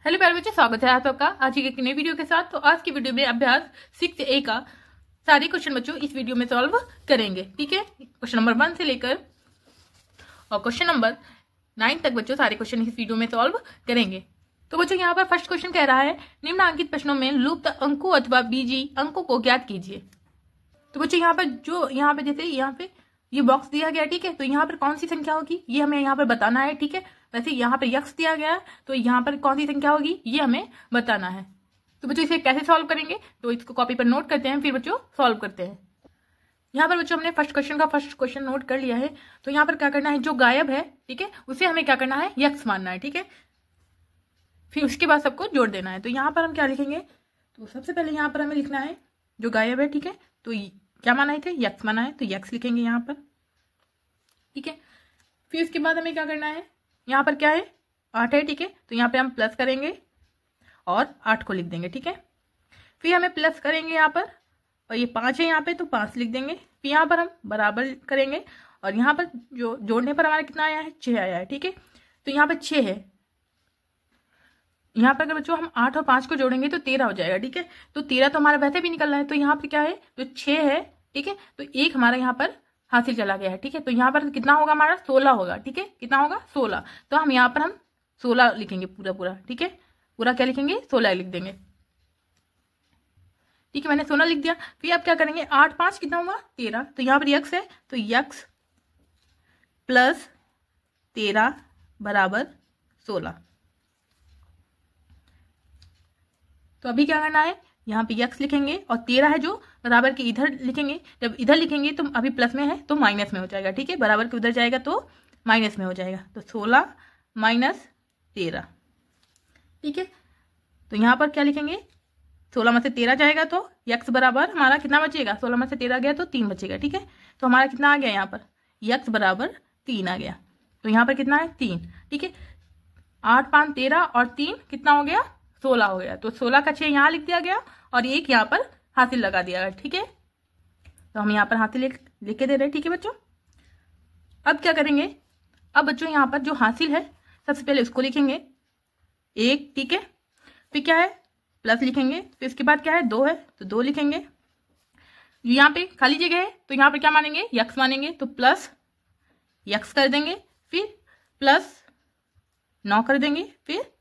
Hello प्यारे बच्चे, स्वागत है आप सबका आज की एक नई वीडियो के साथ। तो आज की वीडियो में अभ्यास 6A का सारे क्वेश्चन बच्चों इस वीडियो में सॉल्व करेंगे। ठीक है, क्वेश्चन नंबर 1 से लेकर और क्वेश्चन नंबर 9 तक बच्चों सारे क्वेश्चन इस वीडियो में सॉल्व करेंगे। तो बच्चों यहाँ पर फर्स्ट क्वेश्चन कह रहा है निम्नांकित प्रश्नों में लुप्त अंकों अथवा बीजी अंकों को ज्ञात कीजिए। तो बच्चों यहाँ पर जैसे यहाँ पे ये बॉक्स दिया गया, ठीक है, तो यहाँ पर कौन सी संख्या होगी ये हमें यहाँ पर बताना है। ठीक है, वैसे यहाँ पर यक्स दिया गया है तो यहाँ पर कौन सी संख्या होगी ये हमें बताना है। तो बच्चों इसे कैसे सॉल्व करेंगे तो इसको कॉपी पर नोट करते हैं, फिर बच्चों सॉल्व करते हैं। यहाँ पर बच्चों हमने फर्स्ट क्वेश्चन नोट कर लिया है। तो यहाँ पर क्या करना है, जो गायब है ठीक है उसे हमें क्या करना है, यक्स मानना है। ठीक है, फिर उसके बाद सबको जोड़ देना है। तो यहाँ पर हम क्या लिखेंगे, तो सबसे पहले यहाँ पर हमें लिखना है जो गायब है। ठीक है, तो क्या माना है थे, यक्स माना है, तो यक्स लिखेंगे यहाँ पर। ठीक है, फिर उसके बाद हमें क्या करना है, यहाँ पर क्या है 8 है। ठीक है, तो यहाँ पे हम प्लस करेंगे और 8 को लिख देंगे। ठीक है, फिर हमें प्लस करेंगे यहाँ पर और ये 5 है यहाँ पे तो 5 लिख देंगे। फिर यहाँ पर हम बराबर करेंगे और यहाँ पर जो जोड़ने पर हमारा कितना आया है, 6 आया है। ठीक है, तो यहाँ पर 6 है। यहाँ पर अगर बच्चों हम 8 और 5 को जोड़ेंगे तो 13 हो जाएगा। ठीक है, तो 13 तो हमारा वैसे भी निकल रहा है। तो यहाँ पर क्या है, जो 6 है ठीक है, तो एक हमारा यहाँ पर हासिल चला गया है। ठीक है, तो यहाँ पर कितना होगा हमारा, 16 होगा। ठीक है, कितना होगा 16। तो हम यहाँ पर हम 16 लिखेंगे पूरा। ठीक है, पूरा क्या लिखेंगे, 16 लिख देंगे। ठीक है, मैंने 16 लिख दिया। फिर अब क्या करेंगे, 8 5 कितना होगा 13। तो यहाँ पर यक्स है तो यक्स प्लस 13 बराबर 16। तो अभी क्या करना है, यहाँ पे यक्स लिखेंगे और 13 है जो बराबर के इधर लिखेंगे। जब इधर लिखेंगे तो अभी प्लस में है तो माइनस में हो जाएगा। ठीक है, बराबर के उधर जाएगा तो माइनस में हो जाएगा। तो 16 माइनस 13। ठीक है, तो यहाँ पर क्या लिखेंगे, 16 में से 13 जाएगा तो यक्स बराबर हमारा कितना बचेगा, 16 में से 13 गया तो 3 बचेगा। ठीक है, तो हमारा कितना आ गया, यहाँ पर यक्स बराबर 3 आ गया। तो यहाँ पर कितना है 3। ठीक है, 8 5 13 और 3 कितना हो गया, 16 हो गया। तो 16 का 6 यहाँ लिख दिया गया और एक यहाँ पर हासिल लगा दिया गया। ठीक है, तो हम यहाँ पर हासिल लिख के दे रहे हैं। ठीक है बच्चों, अब क्या करेंगे, अब बच्चों यहाँ पर जो हासिल है सबसे पहले उसको लिखेंगे 1। ठीक है, फिर क्या है प्लस लिखेंगे, फिर इसके बाद क्या है 2 है तो 2 लिखेंगे। यहाँ पे खाली जगह है तो यहाँ पर क्या मानेंगे, यक्स मानेंगे, तो प्लस यक्स कर देंगे, फिर प्लस 9 कर देंगे, फिर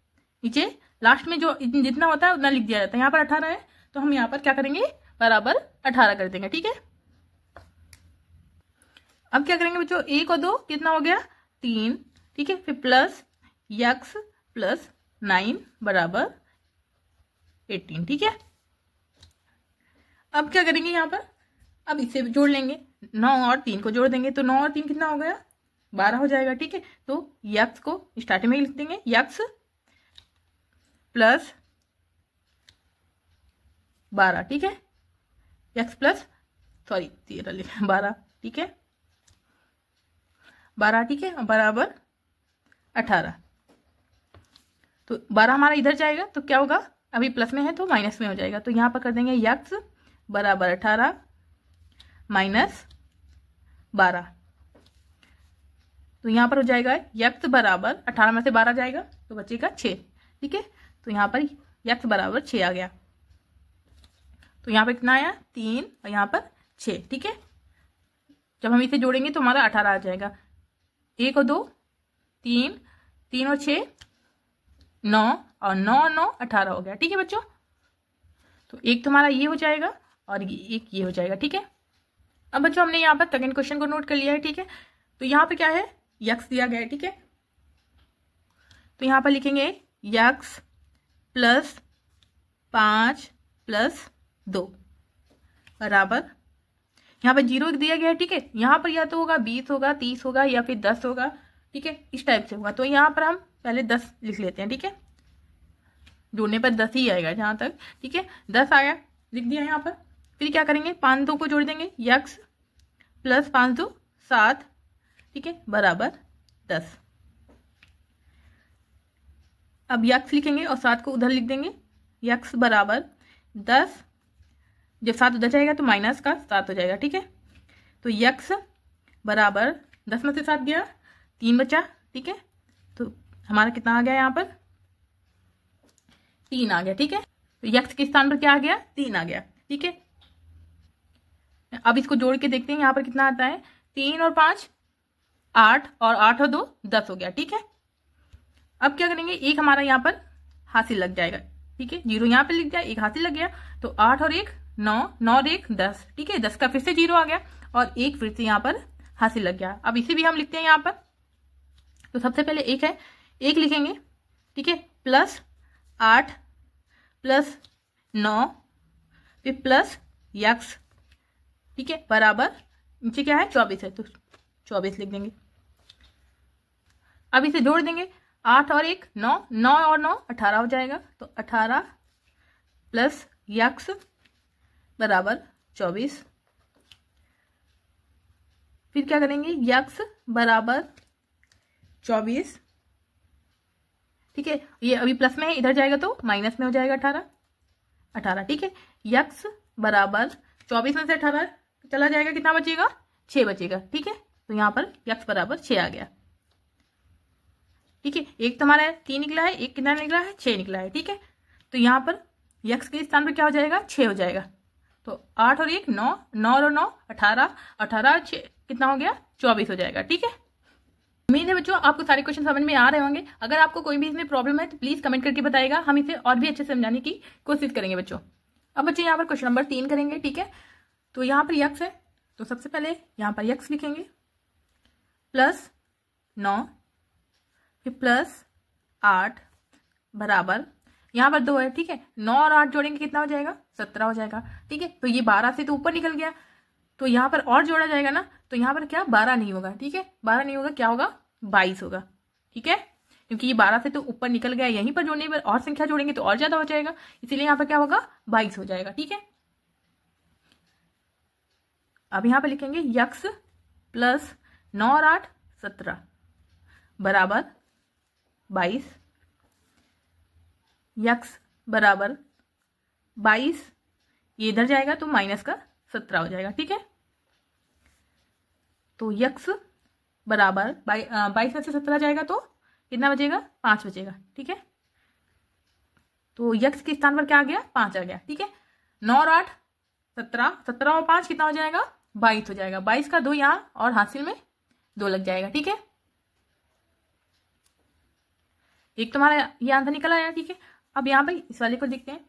नीचे लास्ट में जो जितना होता है उतना लिख दिया जाता है। यहाँ पर 18 है तो हम यहाँ पर क्या करेंगे, बराबर 18 कर देंगे। ठीक है, अब क्या करेंगे बच्चों, 1 और 2 कितना हो गया 3। ठीक है, फिर प्लस यक्स प्लस 9 बराबर 18। ठीक है, अब क्या करेंगे यहाँ पर, अब इसे जोड़ लेंगे, 9 और 3 को जोड़ देंगे तो 9 और 3 कितना हो गया, 12 हो जाएगा। ठीक है, तो यक्स को स्टार्टिंग में ही लिख देंगे, यक्स प्लस 12। ठीक है, यक्स प्लस 12। ठीक है, 12। ठीक है, बराबर 18। तो 12 हमारा इधर जाएगा तो क्या होगा, अभी प्लस में है तो माइनस में हो जाएगा। तो यहाँ पर कर देंगे यक्स बराबर 18 माइनस 12। तो यहाँ पर हो जाएगा यक्स बराबर 18 में से 12 जाएगा तो बचेगा 6। ठीक है, तो यहाँ पर यक्स बराबर 6 आ गया। तो यहाँ पर कितना आया 3 और यहाँ पर 6। ठीक है, जब हम इसे जोड़ेंगे तो हमारा 18 आ जाएगा। 1 और 2 3, 3 और 6 9 और 9 और 9 18 हो गया। ठीक है बच्चों, तो एक तो हमारा ये हो जाएगा और एक ये हो जाएगा। ठीक है, अब बच्चों हमने यहाँ पर सेकंड क्वेश्चन को नोट कर लिया है। ठीक है, तो यहाँ पे क्या है, यक्स दिया गया है। ठीक है, तो यहाँ पर लिखेंगे यक्स प्लस 5 प्लस 2 बराबर, यहाँ पर 0 दिया गया है। ठीक है, यहाँ पर या तो होगा 20 होगा, 30 होगा या फिर 10 होगा। ठीक है, इस टाइप से होगा। तो यहाँ पर हम पहले 10 लिख लेते हैं। ठीक है, जोड़ने पर 10 ही आएगा जहाँ तक। ठीक है, 10 आया, लिख दिया यहाँ पर। फिर क्या करेंगे, 5 2 को जोड़ देंगे, यक्स प्लस 5 2 7। ठीक है, बराबर 10। अब यक्स लिखेंगे और 7 को उधर लिख देंगे, यक्स बराबर 10। जब 7 उधर जाएगा तो माइनस का 7 हो जाएगा। ठीक है, तो यक्स बराबर 10 में से 7 गया 3 बचा। ठीक है, तो हमारा कितना आ गया यहाँ पर 3 आ गया। ठीक है, तो यक्स के स्थान पर क्या आ गया? 3 आ गया। ठीक है, अब इसको जोड़ के देखते हैं यहाँ पर कितना आता है। 3 और 5 8 और 8 और 2 10 हो गया। ठीक है, अब क्या करेंगे, एक हमारा यहाँ पर हासिल लग जाएगा। ठीक है, 0 यहाँ पे लिख दिया, एक हासिल लग गया, तो 8 और 1 9, 9 और 1 10। ठीक है, 10 का फिर से 0 आ गया और 1 फिर से यहाँ पर हासिल लग गया। अब इसे भी हम लिखते हैं यहाँ पर। तो सबसे पहले 1 है, 1 लिखेंगे। ठीक है, प्लस 8 प्लस 9 फिर प्लस यक्स। ठीक है, बराबर नीचे क्या है? 24 है, तो 24 लिख देंगे। अब इसे जोड़ देंगे, 8 और 1 9, 9 और 9 18 हो जाएगा, तो 18 प्लस यक्स बराबर 24। फिर क्या करेंगे, यक्स बराबर 24। ठीक है, ये अभी प्लस में है, इधर जाएगा तो माइनस में हो जाएगा 18। ठीक है, यक्स बराबर 24 में से 18 चला जाएगा, कितना बचेगा? 6 बचेगा। ठीक है, तो यहाँ पर यक्स बराबर 6 आ गया। ठीक है, एक तो हमारा 3 निकला है, एक कितना निकला है? 6 निकला है। ठीक है, तो यहाँ पर यक्स के स्थान पर क्या हो जाएगा? 6 हो जाएगा। तो 8 और 1 9, 9 और 9 18, 18 6 कितना हो गया? 24 हो जाएगा। ठीक है, उम्मीद है बच्चों आपको सारे क्वेश्चन समझ में आ रहे होंगे। अगर आपको कोई भी इसमें प्रॉब्लम है तो प्लीज कमेंट करके बताइएगा, हम इसे और भी अच्छे से समझाने की कोशिश करेंगे बच्चों। अब बच्चे यहाँ पर क्वेश्चन नंबर 3 करेंगे। ठीक है, तो यहाँ पर यक्स है, तो सबसे पहले यहाँ पर यक्स लिखेंगे, प्लस 9 फिर प्लस 8 बराबर, यहाँ पर 2 है। ठीक है, 9 और 8 जोड़ेंगे कितना हो जाएगा? 17 हो जाएगा। ठीक है, तो ये 12 से तो ऊपर निकल गया, तो यहाँ पर और जोड़ा जाएगा ना, तो यहाँ पर क्या 12 नहीं होगा। ठीक है, 12 नहीं होगा, क्या होगा? 22 होगा। ठीक है, क्योंकि ये 12 से तो ऊपर निकल गया, यहीं पर जोड़ने पर और संख्या जोड़ेंगे तो और ज्यादा हो जाएगा, इसीलिए यहाँ पर क्या होगा? 22 हो जाएगा। ठीक है, अब यहाँ पर लिखेंगे यक्स प्लस 9 और 8 17 बराबर 22। यक्स बराबर 22, ये इधर जाएगा तो माइनस का 17 हो जाएगा। ठीक है, तो यक्स बराबर 22 में से 17 जाएगा तो कितना बचेगा? 5 बचेगा। ठीक है, तो यक्स के स्थान पर क्या आ गया? 5 आ गया। ठीक है, 9 और 8 17, 17 और 5 कितना हो जाएगा? 22 हो जाएगा। 22 का 2 यहाँ और हासिल में 2 लग जाएगा। ठीक है, एक तुम्हारा ये आंसर निकल आया। ठीक है, अब यहाँ पे इस वाले को देखते हैं,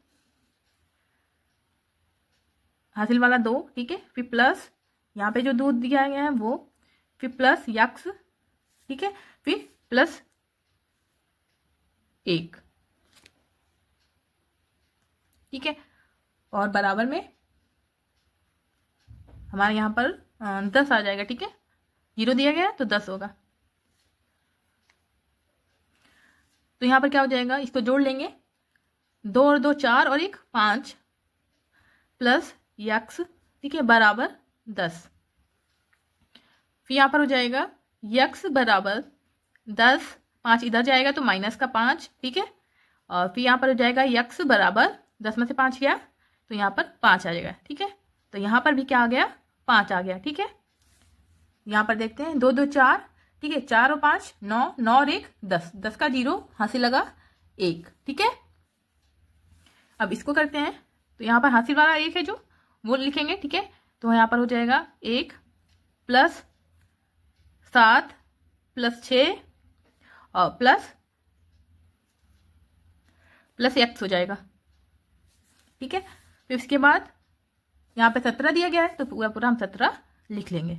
हासिल वाला 2। ठीक है, फिर प्लस यहाँ पे जो 2 दिया गया है वो, फिर प्लस यक्स। ठीक है, फिर प्लस 1। ठीक है, और बराबर में हमारे यहाँ पर 10 आ जाएगा। ठीक है, 0 दिया गया तो 10 होगा, तो यहाँ पर क्या हो जाएगा? इसको जोड़ लेंगे, 2 और 2 4 और 1 5 प्लस यक्स। ठीक है, बराबर 10। फिर यहाँ पर हो जाएगा यक्स बराबर 10, 5 इधर जाएगा तो माइनस का 5। ठीक है, और फिर यहाँ पर हो जाएगा यक्स बराबर 10 में से 5 गया तो यहाँ पर 5 आ जाएगा। ठीक है, तो यहाँ पर भी क्या आ गया? 5 आ गया। ठीक है, यहाँ पर देखते हैं 2 2 4। ठीक है, 4 और 5 9, 9 और 1 10, 10 का 0 हासिल लगा 1। ठीक है, अब इसको करते हैं, तो यहाँ पर हासिल वाला 1 है जो वो लिखेंगे। ठीक है, तो यहाँ पर हो जाएगा 1 प्लस 7 प्लस 6 और प्लस एक्स हो जाएगा। ठीक है, फिर इसके बाद यहाँ पे 17 दिया गया है तो पूरा पूरा हम 17 लिख लेंगे।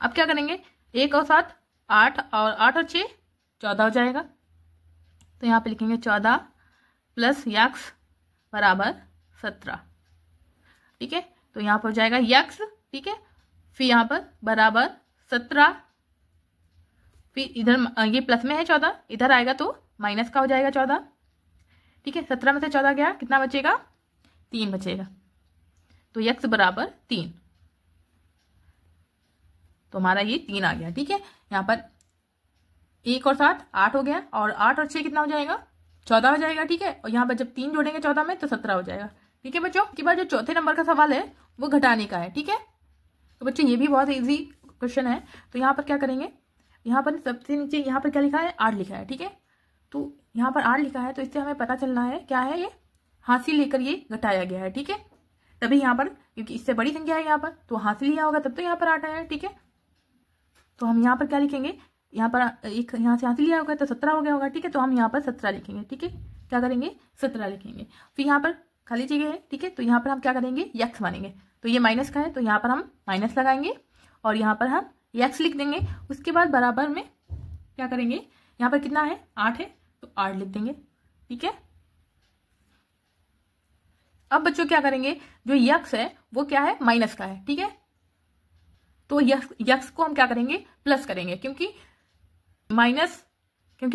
अब क्या करेंगे, 1 और 7 8 और 8 और 6 14 हो जाएगा, तो यहाँ पे लिखेंगे 14 प्लस यक्स बराबर 17। ठीक है, तो यहाँ पर हो जाएगा यक्स। ठीक है, फिर यहाँ पर बराबर 17, फिर इधर ये प्लस में है 14, इधर आएगा तो माइनस का हो जाएगा 14। ठीक है, 17 में से 14 गया, कितना बचेगा? 3 बचेगा, तो यक्स बराबर 3, तो हमारा ये 3 आ गया। ठीक है, यहाँ पर 1 और 7 8 हो गया, और 8 और 6 कितना हो जाएगा? 14 हो जाएगा। ठीक है, और यहाँ पर जब 3 जोड़ेंगे 14 में तो 17 हो जाएगा। ठीक है बच्चों, के बाद जो चौथे नंबर का सवाल है वो घटाने का है। ठीक है, तो बच्चों ये भी बहुत इजी क्वेश्चन है। तो यहाँ पर क्या करेंगे, यहाँ पर सबसे नीचे यहाँ पर क्या लिखा है? 8 लिखा है। ठीक है, तो यहाँ पर 8 लिखा है, तो इससे हमें पता चलना है क्या है, ये हासिल लेकर ये घटाया गया है। ठीक है, तभी यहाँ पर, क्योंकि इससे बड़ी संख्या है यहाँ पर, तो हासिल लिया होगा तब तो यहाँ पर 8 आया है। ठीक है, तो हम यहाँ पर क्या लिखेंगे, यहाँ पर एक यहाँ से हासिल लिया होगा तो 17 हो गया होगा। ठीक है, तो हम यहाँ पर 17 लिखेंगे। ठीक है, क्या करेंगे, 17 लिखेंगे। फिर यहाँ पर खाली जगह है। ठीक है, तो यहाँ पर हम क्या करेंगे, यक्स मानेंगे। तो ये माइनस का है, तो यहाँ पर हम माइनस लगाएंगे और यहाँ पर हम यक्स लिख देंगे। उसके बाद बराबर में क्या करेंगे, यहाँ पर कितना है, 8 है, तो 8 लिख देंगे। ठीक है, अब बच्चों क्या करेंगे, जो यक्स है वो क्या है, माइनस का है। ठीक है, तो यक्स को हम क्या करेंगे, प्लस करेंगे, क्योंकि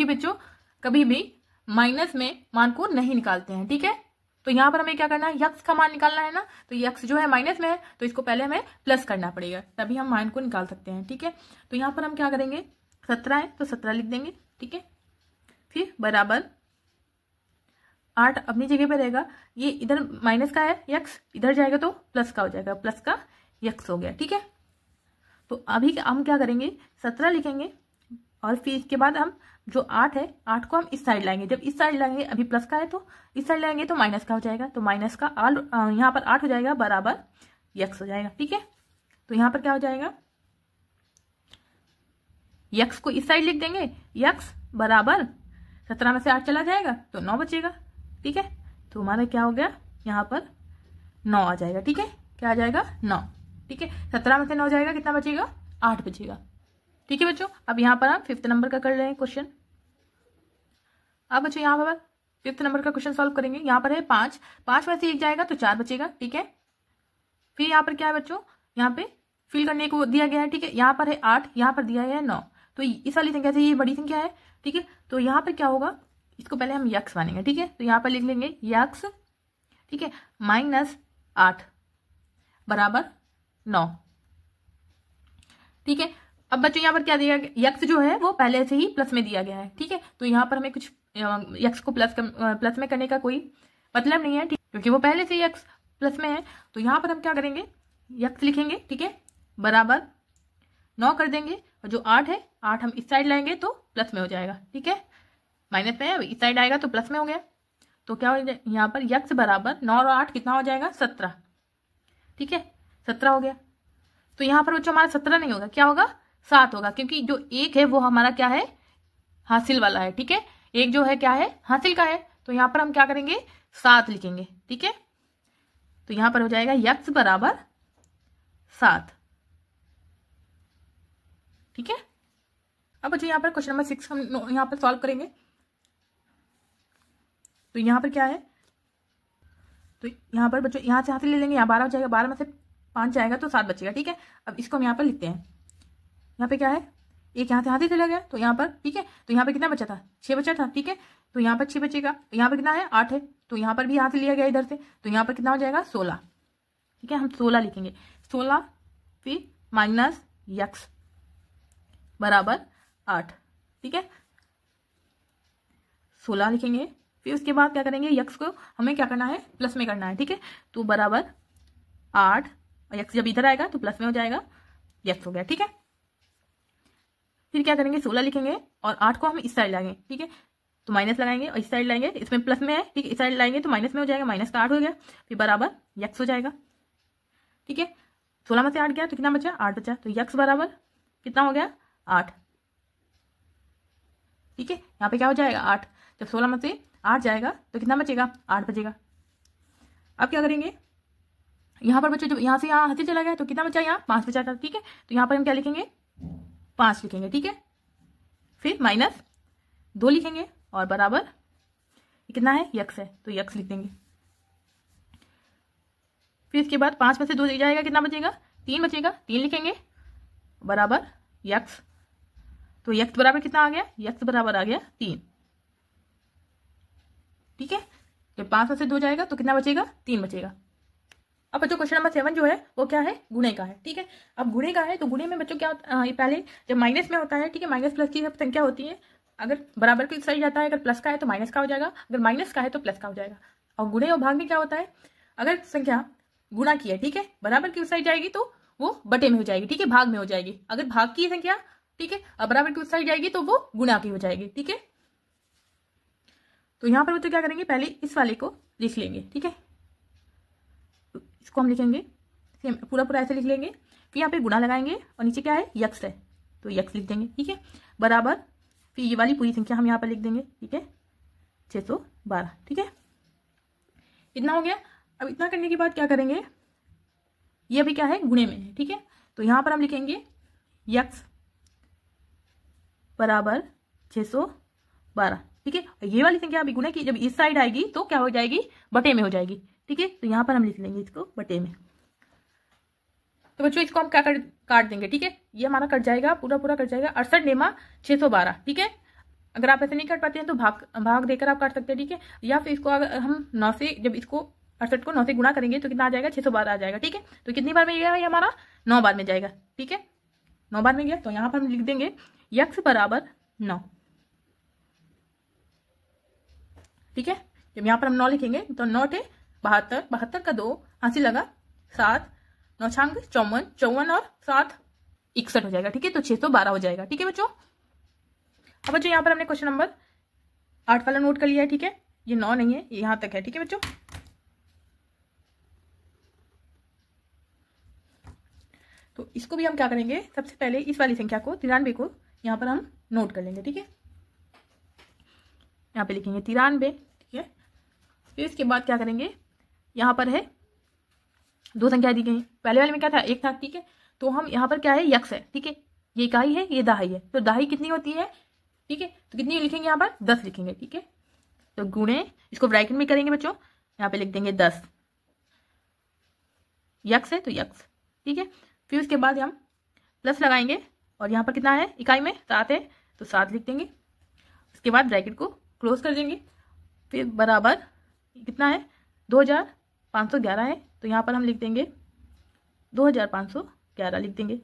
बच्चों कभी भी माइनस में मान को नहीं निकालते हैं। ठीक है, तो यहां पर हमें क्या करना है, यक्स का मान निकालना है ना, तो यक्स जो है माइनस में है, तो इसको पहले हमें प्लस करना पड़ेगा, तभी हम मान को निकाल सकते हैं। ठीक है, तो यहां पर हम क्या करेंगे, 17 है तो 17 लिख देंगे। ठीक है, फिर बराबर 8 अपनी जगह पे रहेगा, ये इधर माइनस का है यक्स, इधर जाएगा तो प्लस का हो जाएगा, प्लस का यक्स हो गया। ठीक है, तो अभी हम क्या करेंगे, 17 लिखेंगे और फिर इसके बाद हम जो 8 है, 8 को हम इस साइड लाएंगे। जब इस साइड लाएंगे, अभी प्लस का है तो इस साइड लाएंगे तो माइनस का हो जाएगा, तो माइनस का यहाँ पर 8 हो जाएगा, बराबर यक्स हो जाएगा। ठीक है, तो यहाँ पर क्या हो जाएगा, यक्स को इस साइड लिख देंगे, यक्स बराबर 17 में से 8 चला जाएगा तो 9 बचेगा। ठीक है, तो हमारा क्या हो गया, यहाँ पर 9 आ जाएगा। ठीक है, क्या आ जाएगा, 9। ठीक है, 17 में से 9 जाएगा, कितना बचेगा, 8 बचेगा। ठीक है बच्चों, अब यहाँ पर हम 5th नंबर का कर रहे हैं क्वेश्चन। अब बच्चों यहाँ पर 5th नंबर का क्वेश्चन सॉल्व करेंगे। यहाँ पर है 5 में से 1 जाएगा तो 4 बचेगा। ठीक है, फिर यहाँ पर क्या है बच्चों, यहाँ पे फिल करने को दिया गया है। ठीक है, यहाँ पर है 8, यहाँ पर दिया है 9, तो इस वाली संख्या से ये बड़ी संख्या है। ठीक है, तो यहाँ पर क्या होगा, इसको पहले हम यक्स मानेंगे। ठीक है, तो यहाँ पर लिख लेंगे यक्स, ठीक है, -8 बराबर 9। ठीक है, अब बच्चों यहाँ पर क्या दिया गया, यक्स जो है वो पहले से ही प्लस में दिया गया है। ठीक है, तो यहाँ पर हमें कुछ यक्स को प्लस में करने का कोई मतलब नहीं है, ठीक, क्योंकि वो पहले से यक्स प्लस में है। तो यहाँ पर हम क्या करेंगे, यक्स लिखेंगे। ठीक है, बराबर 9 कर देंगे और जो 8 है, 8 हम इस साइड लाएंगे तो प्लस में हो जाएगा। ठीक है, माइनस में है, इस साइड आएगा तो प्लस में हो गया। तो क्या हो जाए, यहाँ पर यक्स बराबर 9 और 8 कितना हो जाएगा, 17। ठीक है, 17 हो गया। तो यहाँ पर बच्चों हमारा 17 नहीं होगा, क्या होगा, 7 होगा, क्योंकि जो 1 है वो हमारा क्या है, हासिल वाला है। ठीक है, 1 जो है क्या है, हासिल का है, तो यहाँ पर हम क्या करेंगे, 7 लिखेंगे। ठीक है, तो यहाँ पर हो जाएगा यक्स बराबर 7। ठीक है, अब बच्चों यहाँ पर क्वेश्चन नंबर 6 हम यहाँ पर सॉल्व करेंगे। तो यहाँ पर क्या है, तो यहाँ पर बच्चों यहाँ से हासिल ले लेंगे, यहाँ 12 हो जाएगा, 12 में से 5 जाएगा तो 7 बचेगा। ठीक है, अब इसको हम यहाँ पर लिखते हैं। यहाँ पे क्या है, एक यहाँ से हासिल चला गया, तो यहाँ पर, ठीक है, तो यहाँ पे कितना बचा था, 6 बचा था। ठीक है, तो यहाँ पर 6 बचेगा, तो यहाँ पर कितना है, 8 है, तो यहाँ पर भी हासिल लिया गया इधर से, तो यहाँ पर कितना हो जाएगा, 16। ठीक है, हम 16 लिखेंगे, 16 फिर माइनस यक्स बराबर 8। ठीक है, 16 लिखेंगे, फिर उसके बाद क्या करेंगे, यक्स को हमें क्या करना है, प्लस में करना है। ठीक है, तो बराबर 8, यक्स जब इधर आएगा तो प्लस में हो जाएगा, यक्स हो गया। ठीक है, फिर क्या करेंगे, 16 लिखेंगे और 8 को हम इस साइड लाएंगे। ठीक है, तो माइनस लगाएंगे और इस साइड लाएंगे, इसमें प्लस में है। ठीक है, इस साइड लाएंगे तो माइनस में हो जाएगा, माइनस का 8 हो गया, फिर बराबर यक्स हो जाएगा। ठीक है, 16 में से 8 गया तो कितना बचा, 8 बचा, तो यक्स बराबर कितना हो गया, 8। ठीक है, यहाँ पे क्या हो जाएगा, 8। जब 16 में से 8 जाएगा तो कितना बचेगा, 8 बचेगा। अब क्या करेंगे, यहाँ पर बच्चों जब यहाँ से यहाँ हासिल चला गया तो कितना बचा, यहाँ 5 बचा था। ठीक है, तो यहाँ पर हम क्या लिखेंगे, 5 लिखेंगे। ठीक है, फिर माइनस 2 लिखेंगे और बराबर कितना है, यक्स है, तो यक्स लिख देंगे। फिर इसके बाद 5 में से 2 जाएगा, कितना बचेगा, 3 बचेगा, 3 लिखेंगे बराबर यक्स, तो यक्स बराबर कितना आ गया, यक्स बराबर आ गया 3। ठीक है, जब 5 में से 2 जाएगा तो कितना बचेगा, 3 बचेगा। अब बच्चों क्वेश्चन नंबर 7 जो है वो क्या है, गुणे का है। ठीक है, अब गुणे का है तो गुणे में बच्चों क्या होता है, पहले जब माइनस में होता है, ठीक है, माइनस प्लस की सब संख्या होती है, अगर बराबर की साइड जाता है, अगर प्लस का है तो माइनस का हो जाएगा, अगर माइनस का है तो प्लस का हो जाएगा। और गुणे और भाग में क्या होता है, अगर संख्या गुणा की है, ठीक है, बराबर की उस साइड जाएगी तो वो बटे में हो जाएगी। ठीक है, भाग में हो जाएगी। अगर भाग की संख्या, ठीक है, और बराबर की उस साइड जाएगी तो वो गुणा की हो जाएगी। ठीक है, तो यहाँ पर बच्चों क्या करेंगे, पहले इस वाले को लिख लेंगे, ठीक है। तो इसको हम लिखेंगे सेम पूरा पूरा ऐसे लिख लेंगे। फिर यहाँ पे गुणा लगाएंगे और नीचे क्या है, यक्स है, तो यक्स लिख देंगे, ठीक है, बराबर। फिर ये वाली पूरी संख्या हम यहाँ पर लिख देंगे, ठीक है, 612, ठीक है। इतना हो गया। अब इतना करने के बाद क्या करेंगे, ये अभी क्या है, गुणे में है, ठीक है। तो यहाँ पर हम लिखेंगे यक्स बराबर 612, ठीक है। ये वाली संख्या अभी गुणे की जब इस साइड आएगी तो क्या हो जाएगी, बटे में हो जाएगी, ठीक है। तो यहाँ पर हम लिख लेंगे इसको बटे में। तो बच्चों इसको हम क्या काट देंगे, ठीक है, ये हमारा कट जाएगा, पूरा पूरा कट जाएगा, 68 नेमा 612, ठीक है। अगर आप ऐसे नहीं काट पाते हैं तो भाग देकर आप काट सकते हैं, ठीक है। या फिर इसको अगर हम 9 से, जब इसको 68 को 9 से गुणा करेंगे तो कितना आ जाएगा, 612 आ जाएगा, ठीक है। तो कितनी बार में गया ये हमारा, 9 बार में जाएगा, ठीक है, 9 बार में गया। तो यहाँ पर हम लिख देंगे यक्स बराबर 9, ठीक है। जब यहाँ पर हम 9 लिखेंगे तो 9 टे 72, 72 का 2 हासिल लगा 7, 9 छांग 54, 54 और 7 61 हो जाएगा, ठीक है। तो 612 हो जाएगा, ठीक है बच्चों। अब बच्चों यहाँ पर हमने क्वेश्चन नंबर 8 वाला नोट कर लिया है, ठीक है। ये 9 नहीं है, ये यहाँ तक है, ठीक है बच्चों। तो इसको भी हम क्या करेंगे, सबसे पहले इस वाली संख्या को 93 को यहाँ पर हम नोट कर लेंगे, ठीक है। यहाँ पे लिखेंगे 93, ठीक है। फिर इसके बाद क्या करेंगे, यहाँ पर है 2 संख्या दी गई, पहले वाले में क्या था, 1 था, ठीक है। तो हम यहाँ पर क्या है, यक्स है, ठीक है, ये इकाई है, ये दहाई है, तो दहाई कितनी होती है, ठीक है। तो कितनी लिखेंगे यहाँ पर, 10 लिखेंगे, ठीक है। तो गुणे, इसको ब्रैकेट में करेंगे बच्चों, यहाँ पे लिख देंगे 10, यक्स है तो यक्स, ठीक है। फिर उसके बाद हम प्लस लगाएंगे और यहाँ पर कितना है, इकाई में 7 है, तो 7 लिख देंगे। उसके बाद ब्रैकेट को क्लोज कर देंगे। फिर बराबर कितना है, 2511 है, तो यहाँ पर हम लिख देंगे 2511 लिख देंगे।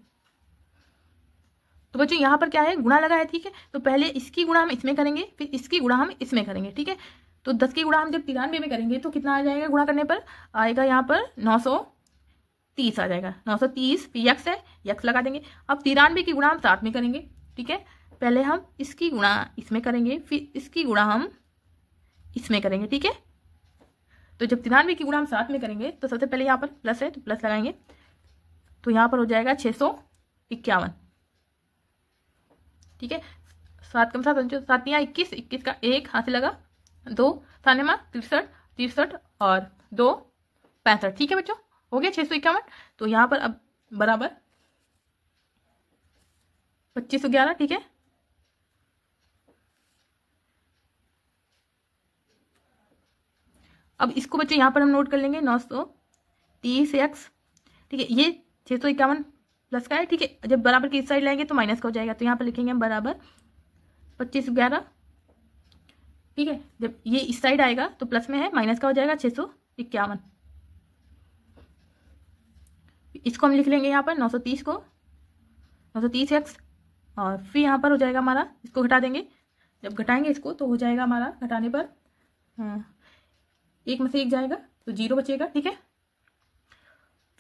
तो बच्चों यहाँ पर क्या है, गुणा लगा है, ठीक है। तो पहले इसकी गुणा हम इसमें करेंगे, फिर इसकी गुणा हम इसमें करेंगे, ठीक है। तो 10 की गुणा हम जब 93 में करेंगे तो कितना आ जाएगा, गुणा करने पर आएगा यहाँ पर 930 आ जाएगा, 930। फिर यक्स है, यक्स लगा देंगे। अब 93 की गुणा हम 7 में करेंगे, ठीक है। पहले हम इसकी गुणा इसमें करेंगे, फिर इसकी गुणा हम इसमें करेंगे, ठीक है। तो जब 93 की गुणा हम 7 में करेंगे तो सबसे पहले यहाँ पर प्लस है तो प्लस लगाएंगे, तो यहाँ पर हो जाएगा 651, ठीक है। 7 कम 7 7 21, 21 का 1 हाथ से लगा 2, 7 में 63, 63 और 2 65, ठीक है बच्चों, हो गया 651। तो यहाँ पर अब बराबर 2511, ठीक है। अब इसको बच्चों यहाँ पर हम नोट कर लेंगे 930 एक्स, ठीक है। ये 651 प्लस का है, ठीक है। जब बराबर की इस साइड लाएंगे तो माइनस का हो जाएगा, तो यहाँ पर लिखेंगे हम बराबर 2511, ठीक है। जब ये इस साइड आएगा तो प्लस में है, माइनस का हो जाएगा 651। इसको हम लिख लेंगे यहाँ पर 930 को 930 एक्स, और फिर यहाँ पर हो जाएगा हमारा, इसको घटा देंगे, जब घटाएंगे इसको तो हो जाएगा हमारा, घटाने पर 1 में से 1 जाएगा तो 0 बचेगा, ठीक है।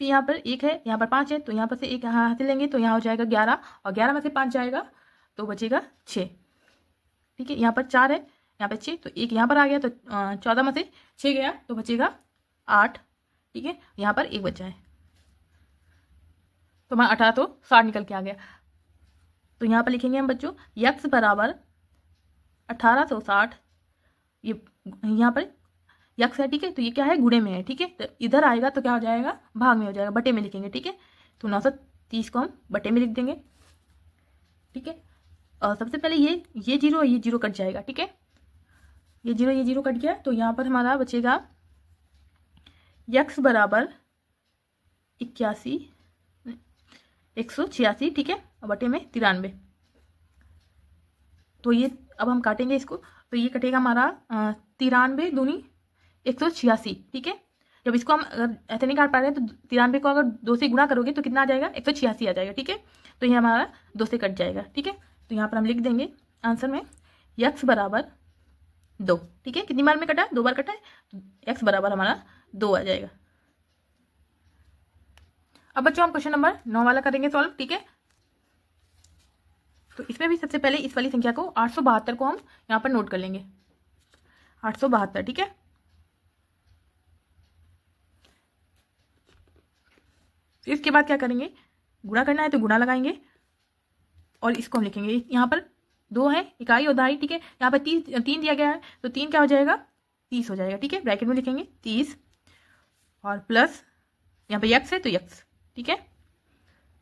फिर यहाँ पर 1 है, यहाँ पर 5 है, तो यहाँ पर से 1 यहाँ हाथ लेंगे तो यहाँ हो जाएगा 11, और 11 में से 5 जाएगा तो बचेगा 6, ठीक है। यहाँ पर 4 है, यहाँ पर 6, तो 1 यहाँ पर आ गया, तो 14 में से 6 गया तो बचेगा 8, ठीक है। यहाँ पर 1 बचा है, तो हमारा 18 तो 60 निकल के आ गया। तो यहाँ पर लिखेंगे हम बच्चों यक्स बराबर 1860, ये यहाँ पर यक्स है, ठीक है। तो ये क्या है, गुणे में है, ठीक है। तो इधर आएगा तो क्या हो जाएगा, भाग में हो जाएगा, बटे में लिखेंगे, ठीक है। तो 930 को हम बटे में लिख देंगे, ठीक है। और सबसे पहले ये 0 ये 0 कट जाएगा, ठीक है। ये 0 कट गया, तो यहाँ पर हमारा बचेगा यक्स बराबर 186, ठीक है, और बटे में 93। तो ये अब हम काटेंगे इसको, तो ये कटेगा हमारा 93 दूनी 186, ठीक है। जब इसको हम अगर ऐसे नहीं काट पा रहे हैं तो 93 को अगर 2 से गुणा करोगे तो कितना आ जाएगा, 186 आ जाएगा, ठीक है। तो ये हमारा 2 से कट जाएगा, ठीक है। तो यहाँ पर हम लिख देंगे आंसर में यक्स बराबर 2, ठीक है। कितनी बार में कटा, 2 बार कटा है, तो एक्स बराबर हमारा 2 आ जाएगा। अब बच्चों हम क्वेश्चन नंबर 9 वाला करेंगे सॉल्व, ठीक है। तो इसमें भी सबसे पहले इस वाली संख्या को 872 को हम यहाँ पर नोट कर लेंगे। 872, ठीक है। फिर इसके बाद क्या करेंगे, गुणा करना है तो गुणा लगाएंगे और इसको हम लिखेंगे, यहाँ पर 2 है इकाई और दहाई, ठीक है। यहाँ पर 3 दिया गया है तो 3 क्या हो जाएगा, 30 हो जाएगा, ठीक है। ब्रैकेट में लिखेंगे 30 और प्लस यहाँ पे x है तो x, ठीक है।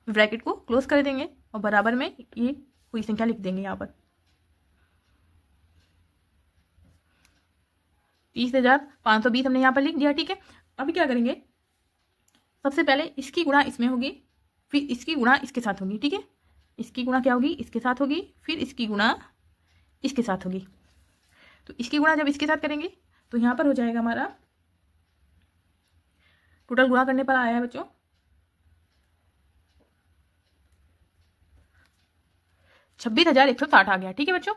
ब्रैकेट को क्लोज कर देंगे और बराबर में ये कोई संख्या लिख देंगे यहाँ पर 30,520 हमने यहाँ पर लिख दिया, ठीक है। अभी क्या करेंगे, सबसे पहले इसकी गुणा इसमें होगी, फिर इसकी गुणा इसके साथ होगी, ठीक है। इसकी गुणा क्या होगी, इसके साथ होगी, फिर इसकी गुणा इसके साथ होगी। तो इसकी गुणा जब इसके साथ करेंगे तो यहाँ पर हो जाएगा हमारा, टोटल गुणा करने पर आया है बच्चों 26,160 आ गया, ठीक है बच्चों।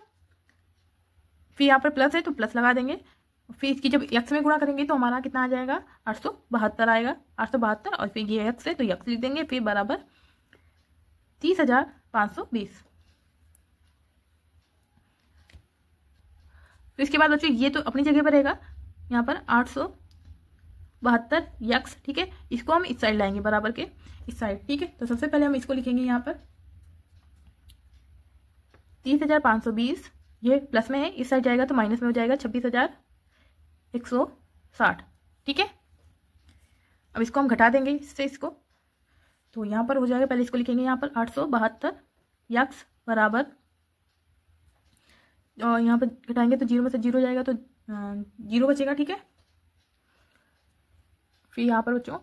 फिर यहाँ पर प्लस है तो प्लस लगा देंगे, फिर इसकी जब x में गुणा करेंगे तो हमारा कितना आ जाएगा, 872 आएगा, 872 और फिर ये x है तो x लिख देंगे, फिर बराबर 30,520। फिर इसके बाद बच्चों ये तो अपनी जगह पर रहेगा, यहाँ पर 872 x, ठीक है। इसको हम इस साइड लाएंगे, बराबर के इस साइड, ठीक है। तो सबसे पहले हम इसको लिखेंगे यहाँ पर 30,520, ये प्लस में है, इस साइड जाएगा तो माइनस में हो जाएगा 26,160, ठीक है। अब इसको हम घटा देंगे इससे इसको, तो यहाँ पर हो जाएगा, पहले इसको लिखेंगे यहाँ पर 872 x बराबर, और यहाँ पर घटाएंगे तो 0 में से 0 जाएगा तो 0 बचेगा, ठीक है। फिर यहाँ पर बच्चों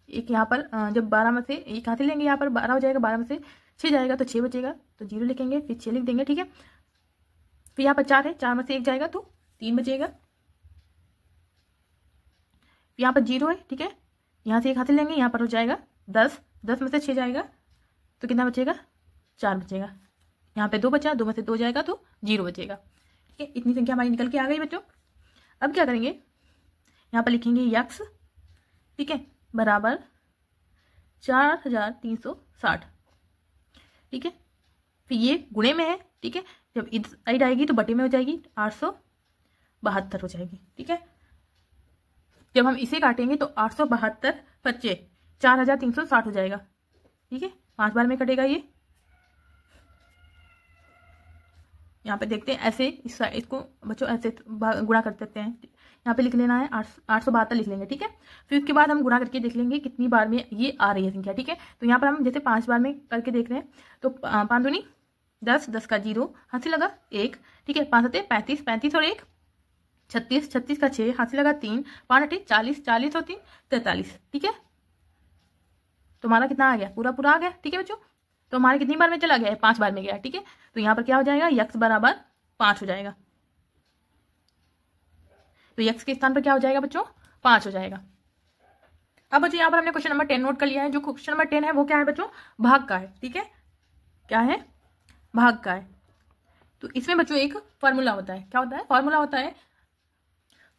एक यहाँ पर जब 12 में से एक हाथ लेंगे, यहाँ पर 12 हो जाएगा, 12 में से 6 जाएगा तो 6 बचेगा, तो 0 लिखेंगे, फिर 6 लिख देंगे, ठीक है। फिर यहाँ पर 4 है, 4 में से 1 जाएगा तो 3 बचेगा, यहाँ पर 0 है, ठीक है। यहाँ से एक हाथ लेंगे, यहाँ पर हो जाएगा 10, 10 में से 6 जाएगा तो कितना बचेगा, 4 बचेगा। यहाँ पे 2 बचा, 2 में से 2 जाएगा तो 0 बचेगा, ठीक है। इतनी संख्या हमारी निकल के आ गई बच्चों। अब क्या करेंगे, यहाँ पर लिखेंगे x, ठीक है, बराबर 4,360, ठीक है। फिर ये गुणे में है, ठीक है, जब इस साइड आएगी तो बटे में हो जाएगी, 872 हो जाएगी, ठीक है। जब हम इसे काटेंगे तो 872 बच्चे 4,360 हो जाएगा, ठीक है। 5 बार में कटेगा ये, यहाँ पे देखते हैं ऐसे इसको बच्चों ऐसे गुणा कर सकते हैं, यहाँ पे लिख लेना है 872 लिख लेंगे, ठीक है। फिर उसके बाद हम गुणा करके देख लेंगे कितनी बार में ये आ रही है संख्या, ठीक है। तो यहाँ पर हम जैसे 5 बार में करके देख रहे हैं तो 5 दूनी 10, 10 का 0 हाथ से लगा 1, ठीक है। 5 7 35, 35 और 1 36, 36 का 6 हाथ से लगा 3, 5 8 40, 40 और 3 43, ठीक है। तो हमारा कितना आ गया, पूरा पूरा आ गया, ठीक है बच्चों। तो हमारे कितनी बार में चला गया है, 5 बार में गया, ठीक है। तो यहाँ पर क्या हो जाएगा, x बराबर 5 हो जाएगा, तो x के स्थान पर क्या हो जाएगा बच्चों, 5 हो जाएगा। अब बच्चों यहाँ पर हमने क्वेश्चन नंबर 10 नोट कर लिया है। जो क्वेश्चन नंबर 10 है वो क्या है बच्चों, भाग का है, ठीक है। क्या है, भाग का है। तो इसमें बच्चों एक फॉर्मूला होता है, क्या होता है, फॉर्मूला होता है।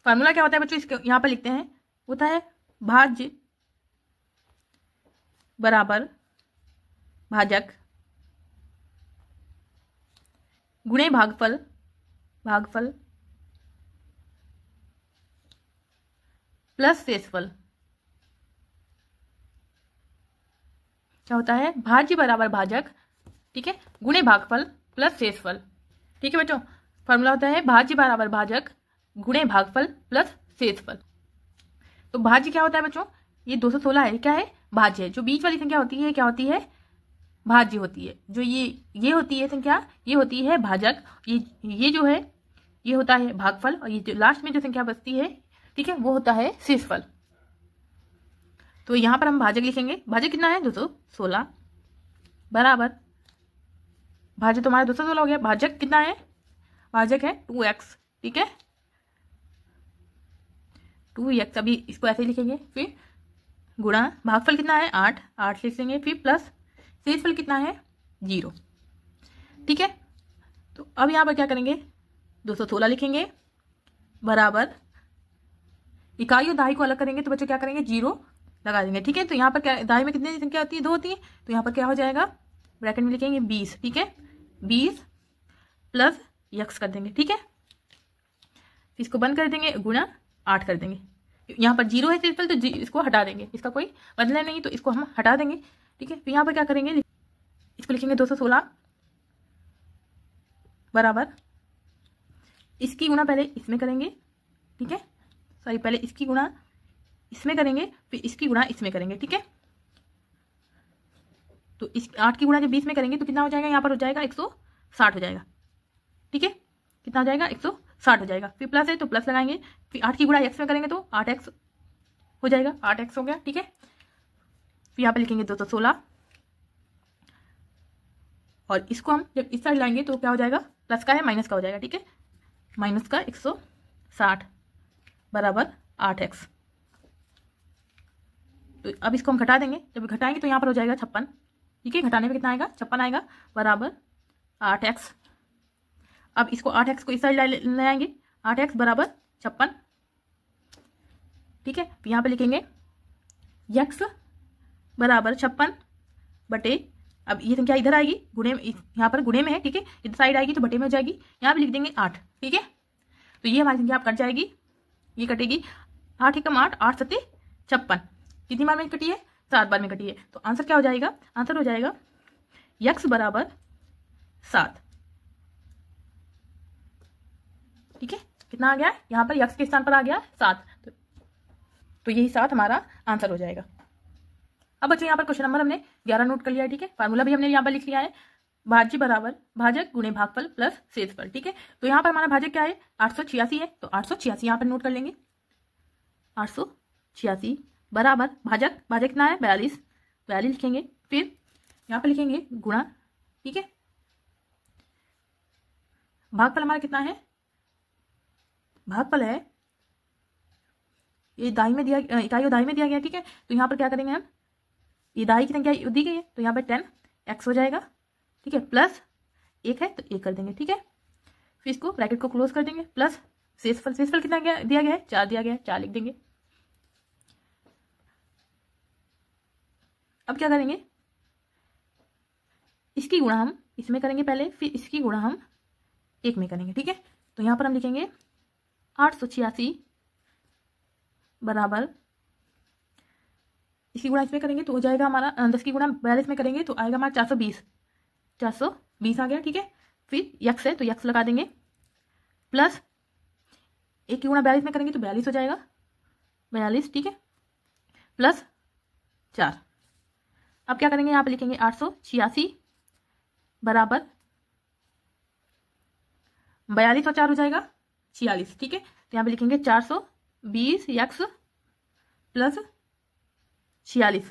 फॉर्मूला क्या होता है बच्चों, इसके यहाँ पर लिखते हैं, होता है भाज्य बराबर भाजक गुणे भागफल, भागफल प्लस शेषफल। क्या होता है, भाज्य बराबर भाजक, ठीक है, गुणे भागफल प्लस शेषफल, ठीक है बच्चों। फॉर्मूला होता है भाज्य बराबर भाजक गुणे भागफल प्लस शेषफल। तो भाज्य क्या होता है बच्चों, ये 216 है, क्या है, भाज्य है। जो बीच वाली संख्या होती है क्या होती है, भाज्य होती है। जो ये होती है संख्या, ये होती है भाजक, ये जो है ये होता है भागफल, और ये जो लास्ट में जो संख्या बचती है, ठीक है, वो होता है शेषफल। तो यहां पर हम भाजक लिखेंगे, भाजक कितना है 216 बराबर, भाज्य तो हमारा 216 हो गया, भाजक कितना है, भाजक है 2x, ठीक है, 2x। अभी इसको ऐसे लिखेंगे, फिर गुणा भागफल कितना है 8, 8 लिख लेंगे, फिर प्लस शेषफल कितना है 0, ठीक है। तो अब यहाँ पर क्या करेंगे, 216 लिखेंगे बराबर, इकाई और दहाई को अलग करेंगे तो बच्चों क्या करेंगे, 0 लगा देंगे, ठीक है। तो यहाँ पर क्या, दहाई में कितनी संख्या होती है, 2 होती है, तो यहाँ पर क्या हो जाएगा, ब्रैकेट में लिखेंगे 20, ठीक है, 20 प्लस x कर देंगे, ठीक है। इसको बंद कर देंगे, गुणा 8 कर देंगे। यहाँ पर 0 है सिंपल, तो इसको हटा देंगे, इसका कोई बदला नहीं, तो इसको हम हटा देंगे। ठीक है, फिर यहाँ पर क्या करेंगे, इसको लिखेंगे 216 बराबर इसकी गुणा पहले इसमें करेंगे। ठीक है, सॉरी, पहले इसकी गुणा इसमें करेंगे, फिर इसकी गुणा इसमें करेंगे। ठीक है, तो इस 8 की गुणा जब 20 में करेंगे तो कितना हो जाएगा, यहाँ पर हो जाएगा 160 हो जाएगा। ठीक है, कितना हो जाएगा, 160 हो जाएगा। फिर प्लस है तो प्लस लगाएंगे, फिर 8 की गुणा x में करेंगे तो 8x हो जाएगा, 8x हो गया। ठीक है, फिर यहाँ पे लिखेंगे 216 और इसको हम जब इस साइड लाएंगे तो क्या हो जाएगा, प्लस का है माइनस का हो जाएगा। ठीक है, माइनस का 160 बराबर 8x। तो अब इसको हम घटा देंगे, जब घटाएंगे तो यहाँ पर हो जाएगा 56। ठीक है, घटाने में कितना आएगा, 56 आएगा बराबर 8x। अब इसको 8x को इस साइड ले आएंगे, 8x बराबर 56। ठीक है, यहाँ पे लिखेंगे x बराबर 56 बटे, अब ये संख्या इधर आएगी गुणे में, यहाँ पर गुणे में है। ठीक है, इधर साइड आएगी तो बटे में हो जाएगी, यहाँ पे लिख देंगे 8। ठीक है, तो ये हमारी संख्या आप कट जाएगी, ये कटेगी 8 एकम 8, 8 सत्ते 56। कितनी बार में कटी है, 7 बार में कटी है। तो आंसर क्या हो जाएगा, आंसर हो जाएगा x बराबर 7। ठीक है, कितना आ गया, यहाँ पर x के स्थान पर आ गया 7, तो यही 7 हमारा आंसर हो जाएगा। अब बच्चों यहाँ पर क्वेश्चन नंबर हमने 11 नोट कर लिया है। ठीक है, फार्मूला भी हमने यहाँ पर लिख लिया है, भाज्य बराबर भाजक गुणे भागफल प्लस शेषफल। ठीक है, तो यहाँ पर हमारा भाजक क्या है, 886 है, तो 886 यहाँ पर नोट कर लेंगे। 886 बराबर भाजक, भाजक कितना है 42, 42 लिखेंगे। फिर यहाँ पर लिखेंगे गुणा। ठीक है, भागफल हमारा कितना है, भागफल है ये दाई में दिया, इकाई और दाई में दिया गया। ठीक है, तो यहाँ पर क्या करेंगे हम, ये दाई की संख्या दी गई है तो यहाँ पर 10x हो जाएगा। ठीक है, प्लस 1 है तो 1 कर देंगे। ठीक है, फिर इसको ब्रैकेट को क्लोज कर देंगे, प्लस शेषफल, शेषफल कितना दिया गया है, 4 दिया गया है, 4 लिख देंगे। अब क्या करेंगे, इसकी गुणा हम इसमें करेंगे पहले, फिर इसकी गुणा हम 1 में करेंगे। ठीक है, तो यहाँ पर हम लिखेंगे 886 बराबर, इसकी गुणा इसमें करेंगे तो हो जाएगा हमारा 10 की गुणा 42 में करेंगे तो आएगा हमारा 420, 420 आ गया। ठीक है, फिर x है तो x लगा देंगे, प्लस 1 की गुणा 42 में करेंगे तो 42 हो जाएगा, 42। ठीक है, प्लस 4। अब क्या करेंगे, यहाँ पे लिखेंगे 886 बराबर 42 और 4 हो जाएगा 46। ठीक है, तो यहाँ पे लिखेंगे 420x प्लस 46।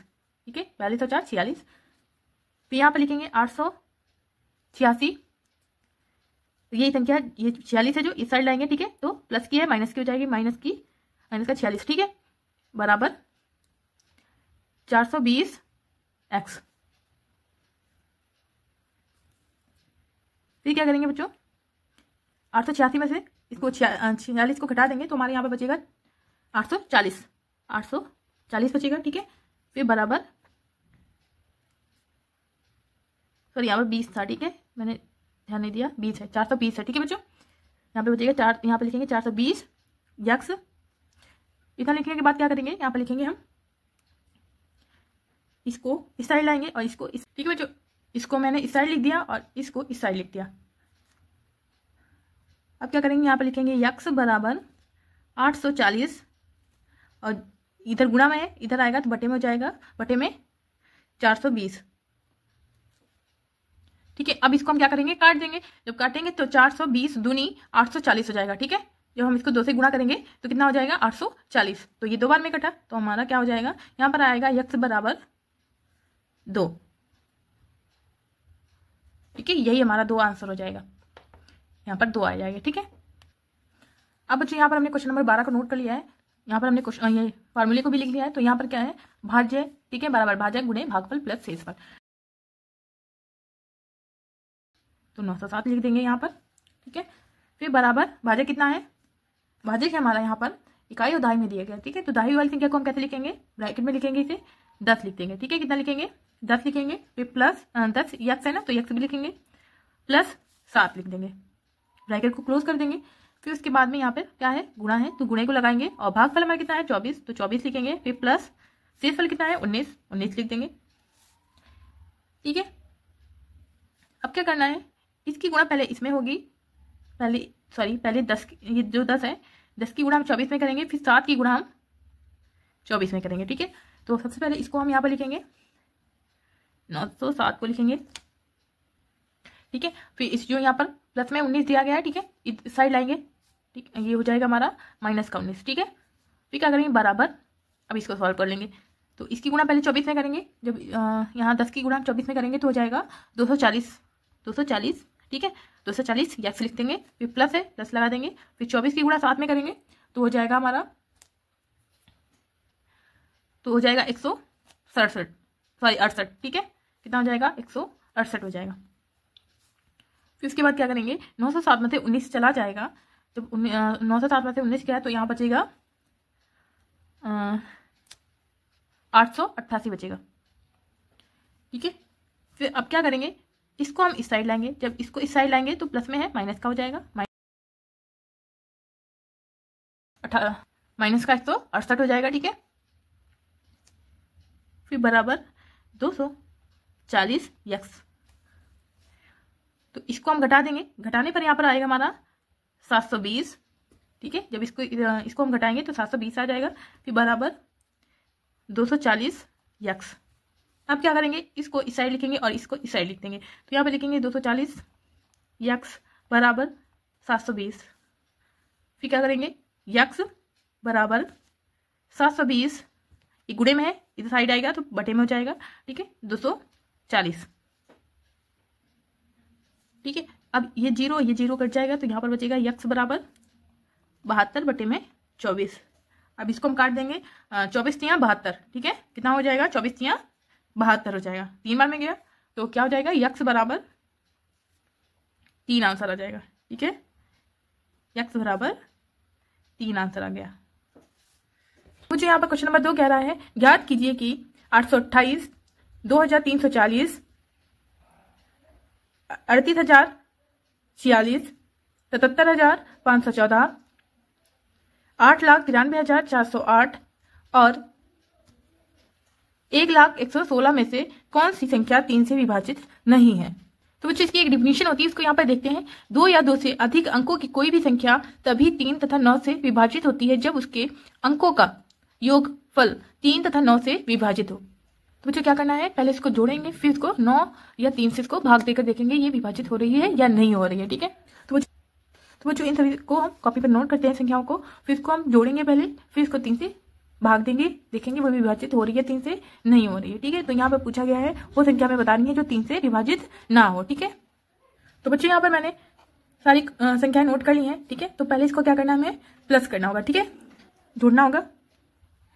ठीक है, 42 और 4 46। फिर यहाँ पे लिखेंगे 886, ये संख्या ये 46 है जो इस साइड लाएंगे। ठीक है, तो प्लस की है माइनस की हो जाएगी, माइनस का 46। ठीक है, बराबर 420x। फिर क्या करेंगे बच्चों, 886 में से इसको 46 को घटा देंगे तो हमारे यहाँ पे बचेगा 840, 840 बचेगा। ठीक है, फिर बराबर, सॉरी यहाँ पर 20 था। ठीक है, मैंने ध्यान नहीं दिया, 20 है, 420 है। ठीक है बच्चों, यहाँ पे बचेगा 4, यहाँ पे लिखेंगे 420 x। इतना लिखने के बाद क्या करेंगे, यहाँ पे लिखेंगे हम इसको इस साइड लाएंगे और इसको इस। ठीक है बच्चों, इसको मैंने इस साइड लिख दिया और इसको इस साइड लिख दिया। अब क्या करेंगे, यहाँ पे लिखेंगे x बराबर 840 और इधर गुणा में है, इधर आएगा तो बटे में हो जाएगा, बटे में 420। ठीक है, अब इसको हम क्या करेंगे, काट देंगे। जब काटेंगे तो 420 दूनी 840 हो जाएगा। ठीक है, जब हम इसको 2 से गुणा करेंगे तो कितना हो जाएगा 840। तो ये 2 बार में कटा तो हमारा क्या हो जाएगा, यहाँ पर आएगा x बराबर 2। ठीक है, यही हमारा 2 आंसर हो जाएगा, यहाँ पर 2 आ जाएगा। ठीक है, अब बच्चों यहाँ पर हमने क्वेश्चन नंबर 12 को नोट कर लिया है। यहाँ पर हमने क्वेश्चन ये फार्मूले को भी लिख लिया है। तो यहाँ पर क्या है, भाज्य। ठीक है, बराबर भाजक गुणे भागफल प्लस शेषफल। तो 907 लिख देंगे यहाँ पर। ठीक है, फिर बराबर भाजक कितना है, भाजक है हमारा यहाँ पर इकाई और दहाई में दिया गया। ठीक है, तो दहाई वाली संख्या को हम कैसे लिखेंगे, ब्रैकेट में लिखेंगे, इसे 10 लिख देंगे। ठीक है, कितना लिखेंगे, 10 लिखेंगे। फिर प्लस 10 x है ना तो x भी लिखेंगे, प्लस 7 लिख देंगे, ब्रैकेट को क्लोज कर देंगे। फिर उसके बाद में यहाँ पे क्या है, गुणा है, तो गुणे को लगाएंगे और भागफल हमारा कितना है 24, तो 24 लिखेंगे। फिर प्लस शेषफल कितना है 19, 19 लिख देंगे। ठीक है, अब क्या करना है, इसकी गुणा पहले इसमें होगी, पहले 10, ये जो 10 है 10 की गुणा हम 24 में करेंगे, फिर 7 की गुणा हम 24 में करेंगे। ठीक है, तो सबसे पहले इसको हम यहाँ पर लिखेंगे 907 को लिखेंगे। ठीक है, फिर इस जो यहाँ पर प्लस में 19 दिया गया है, ठीक है, इस साइड लाएंगे। ठीक है, ये हो जाएगा हमारा माइनस का 19। ठीक है, फिर क्या करेंगे बराबर, अब इसको सॉल्व कर लेंगे। तो इसकी गुणा पहले 24 में करेंगे, जब यहाँ 10 की गुणा 24 में करेंगे तो हो जाएगा 240। ठीक है, 240 यक्स लिख देंगे, फिर प्लस है प्लस लगा देंगे, फिर 24 की गुणा 7 में करेंगे तो हो जाएगा हमारा, तो हो जाएगा 168। ठीक है, कितना हो जाएगा 168 हो जाएगा। फिर उसके बाद क्या करेंगे, 907 में से 19 चला जाएगा, जब 907 में से 19 गया तो यहाँ बचेगा 888 बचेगा। ठीक है, फिर अब क्या करेंगे, इसको हम इस साइड लाएंगे, जब इसको इस साइड लाएंगे तो प्लस में है माइनस का हो जाएगा, माइनस का 168 हो जाएगा। ठीक है, फिर बराबर 240 यक्स, तो इसको हम घटा देंगे, घटाने पर यहाँ पर आएगा हमारा 720। ठीक है, जब इसको हम घटाएंगे तो 720 आ जाएगा, फिर बराबर 240 यक्स। अब क्या करेंगे, इसको इस साइड लिखेंगे और इसको इस साइड लिख देंगे, तो यहाँ पे लिखेंगे 240 यक्स बराबर 720। फिर क्या करेंगे, यक्स बराबर 720, ये गुणे में है, इधर साइड आएगा तो बटे में हो जाएगा। ठीक है, 240। ठीक है, अब ये जीरो कट जाएगा तो यहाँ पर बचेगा यक्स बराबर 72 बटे में 24। अब इसको हम काट देंगे, 24 तियाँ 72। ठीक है, कितना हो जाएगा, 24 तियाँ 72 हो जाएगा, 3 बार में गया तो क्या हो जाएगा, यक्स बराबर 3 आंसर आ जाएगा। ठीक है, यक्स बराबर 3 आंसर आ गया। मुझे यहाँ पर क्वेश्चन नंबर 2 कह रहा है, ज्ञात कीजिए कि 828, 2340, 38,046, 77,514, 8,93,408 और 1,01,16 में से कौन सी संख्या 3 से विभाजित नहीं है। तो बच्चों इसकी एक डिफिनीशन होती है, इसको यहाँ पर देखते हैं। 2 या 2 से अधिक अंकों की कोई भी संख्या तभी 3 तथा 9 से विभाजित होती है जब उसके अंकों का योगफल 3 तथा 9 से विभाजित हो। तो बच्चों क्या करना है, पहले इसको जोड़ेंगे, फिर इसको 9 या 3 से इसको भाग देकर देखेंगे ये विभाजित हो रही है या नहीं हो रही है। ठीक है, तो बच्चों इन सभी को हम कॉपी पर नोट करते हैं संख्याओं को, फिर इसको हम जोड़ेंगे पहले, फिर इसको 3 से भाग देंगे, देखेंगे वो विभाजित हो रही है 3 से नहीं हो रही है। ठीक है, तो यहाँ पर पूछा गया है वो संख्या हमें बतानी है जो 3 से विभाजित ना हो। ठीक है, तो बच्चों यहाँ पर मैंने सारी संख्याएं नोट कर ली हैं। ठीक है, तो पहले इसको क्या करना है, हमें प्लस करना होगा। ठीक है, जोड़ना होगा,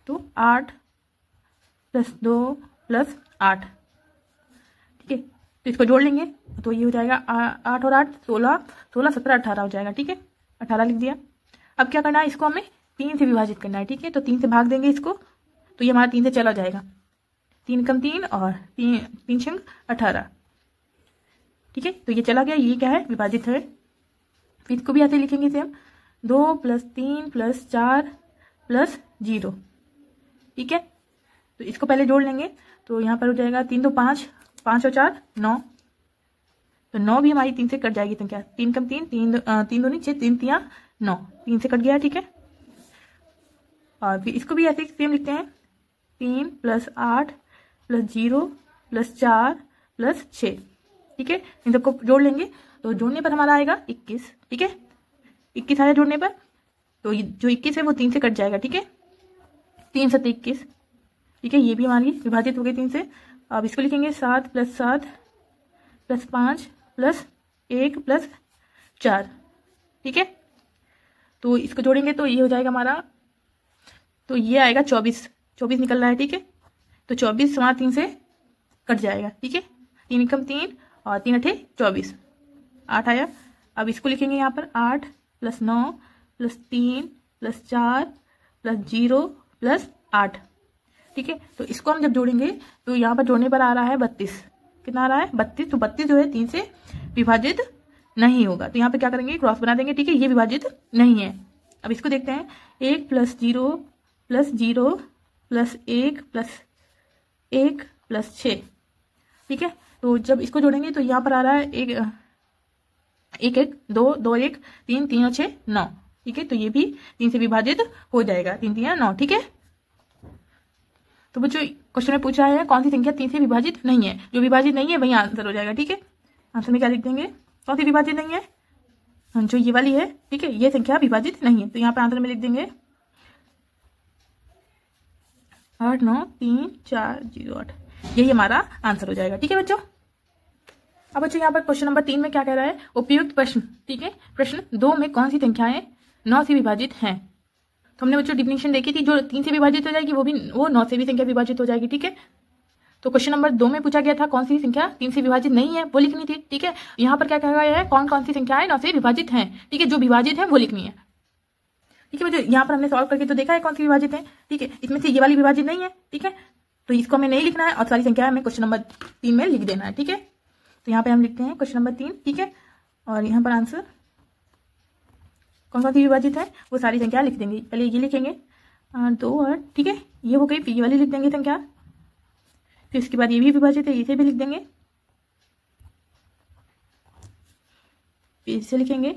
तो 8 + 2 + 8। ठीक है, तो इसको जोड़ लेंगे तो ये हो जाएगा 8 और 8 16, 16 17 18 हो जाएगा। ठीक है, 18 लिख दिया। अब क्या करना है, इसको हमें 3 से विभाजित करना है। ठीक है, तो 3 से भाग देंगे इसको, तो ये हमारा 3 से चला जाएगा, 3 × 3 और 3 × 18। ठीक है, तो ये चला गया, ये क्या है, विभाजित है। फिर इसको भी ऐसे लिखेंगे इसे हम 2 + 3 + 4 + 0। ठीक है, तो इसको पहले जोड़ लेंगे, तो यहाँ पर हो जाएगा 3 2 5, 5 और 4 9, तो 9 भी हमारी 3 से कट जाएगी संख्या। 3 × 3 3 2 6, 3 3 9, 3 से कट गया। ठीक है, और फिर इसको भी ऐसे सेम लिखते हैं, 3 + 8 + 0 + 4 + 6। ठीक है, इन सबको जोड़ लेंगे, तो जोड़ने पर हमारा आएगा 21। ठीक है, 21 आया जोड़ने पर, तो जो 21 है वो 3 से कट जाएगा। ठीक है, 3 7 21। ठीक है, ये भी हमारी विभाजित हो गई 3 से। अब इसको लिखेंगे 7 + 7 + 5 + 1 + 4। ठीक है, तो इसको जोड़ेंगे तो ये हो जाएगा हमारा, तो ये आएगा 24 निकल रहा है। ठीक है, तो 24 हमारा 3 से कट जाएगा। ठीक है, 3 × 3 और 3 8 24, 8 आया। अब इसको लिखेंगे यहाँ पर 8 + 9 + 3 + 4 + 0 + 8। ठीक है, तो इसको हम जब जोड़ेंगे तो यहाँ पर जोड़ने पर आ रहा है 32। कितना आ रहा है, 32। तो 32 जो है 3 से विभाजित नहीं होगा। तो यहाँ पे क्या करेंगे, क्रॉस बना देंगे, ठीक है, ये विभाजित नहीं है। अब इसको देखते हैं, 1 + 0 + 0 + 1 + 1 + 6, ठीक है। तो जब इसको जोड़ेंगे तो यहाँ पर आ रहा है 1 1 2 2 1 3 3 और 6 9, ठीक है। तो ये भी 3 से विभाजित हो जाएगा, 3 3 9, ठीक है। तो बच्चों क्वेश्चन में पूछा है कौन सी संख्या 3 से विभाजित नहीं है, जो विभाजित नहीं है वही आंसर हो जाएगा, ठीक है। आंसर में क्या लिख देंगे, कौन सी विभाजित नहीं है, जो ये वाली है, ठीक है, ये संख्या विभाजित नहीं है। तो यहाँ पे आंसर में लिख देंगे 8 9 3 4 0 8, यही हमारा आंसर हो जाएगा, ठीक है बच्चों। अब बच्चों यहाँ पर क्वेश्चन नंबर 3 में क्या कह रहा है, उपयुक्त प्रश्न, ठीक है। प्रश्न 2 में कौन सी संख्याएं 9 से विभाजित हैं। तो हमने बच्चों डिफिनेशन देखी थी, जो 3 से विभाजित हो जाएगी वो 9 से भी संख्या विभाजित हो जाएगी, ठीक है। तो क्वेश्चन नंबर 2 में पूछा गया था कौन सी संख्या 3 से विभाजित नहीं है, वो लिखनी थी, ठीक है। यहाँ पर क्या कहा गया है, कौन कौन सी संख्याएं 9 से विभाजित हैं, ठीक है, जो विभाजित है वो लिखनी है, ठीक है बच्चों। यहाँ पर हमने सॉल्व करके तो देखा है कौन सी विभाजित है, ठीक है। इसमें से ये वाली विभाजित नहीं है, ठीक है, तो इसको हमें नहीं लिखना है और सारी संख्या हमें क्वेश्चन नंबर 3 में लिख देना है, ठीक है। तो यहाँ पे हम लिखते हैं क्वेश्चन नंबर 3, ठीक है, और यहाँ पर आंसर कौन कौन सी विभाजित है वो सारी संख्या लिख देंगे। पहले ये लिखेंगे 2 और, ठीक है, ये हो गई, फिर ये वाली लिख देंगे संख्या, फिर इसके बाद ये भी विभाजित है, इसे भी लिख देंगे, फिर इसे लिखेंगे,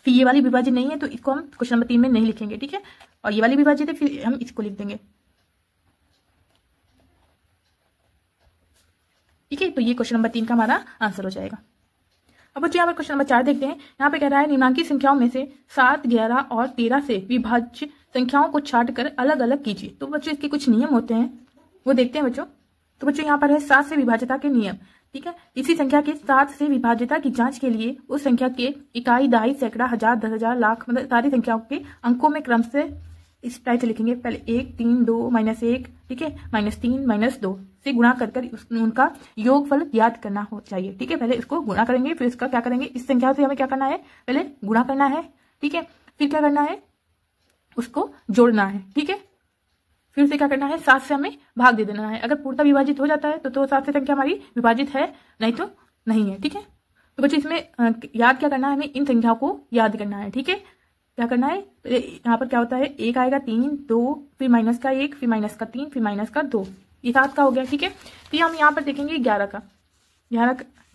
फिर ये वाली विभाजित नहीं है तो इसको हम क्वेश्चन नंबर 3 में नहीं लिखेंगे, ठीक है। और ये वाली विभाजित है, फिर हम इसको लिख देंगे, ठीक है। तो ये क्वेश्चन नंबर 3 का हमारा आंसर हो जाएगा। अब बच्चों यहाँ पर क्वेश्चन नंबर 4 देखते हैं। यहाँ पे कह रहा है निम्नांकित संख्याओं में से 7 11 और 13 से विभाज्य संख्याओं को छांटकर अलग अलग कीजिए। तो बच्चों इसके कुछ नियम होते हैं, वो देखते हैं बच्चों। तो बच्चों यहाँ पर है 7 से विभाज्यता के नियम, ठीक है। इसी संख्या के 7 से विभाज्यता की जांच के लिए उस संख्या के इकाई, दहाई, सैकड़ा, हजार, 10,000, लाख, मतलब सारी संख्याओं के अंकों में क्रम से इस टाइप से लिखेंगे। पहले 1 3 2 -1, ठीक है, -3 -2 से गुणा कर उनका योगफल ज्ञात करना हो चाहिए, ठीक है। पहले इसको गुणा करेंगे, फिर इसका क्या करेंगे, इस संख्या से हमें क्या करना है, पहले गुणा करना है, ठीक है, फिर क्या करना है, उसको जोड़ना है, ठीक है, फिर से क्या करना है, 7 से हमें भाग दे देना है। अगर पूर्णतः विभाजित हो जाता है तो 7 से संख्या हमारी विभाजित है, नहीं तो नहीं है, ठीक है। तो बच्चों इसमें याद क्या करना है, हमें इन संख्याओं को याद करना है, ठीक है। क्या करना है, यहाँ पर क्या होता है, 1 आएगा, 3 2, फिर -1, फिर -3, फिर -2, ये 7 का हो गया, ठीक है। फिर हम यहाँ पर देखेंगे 11 का,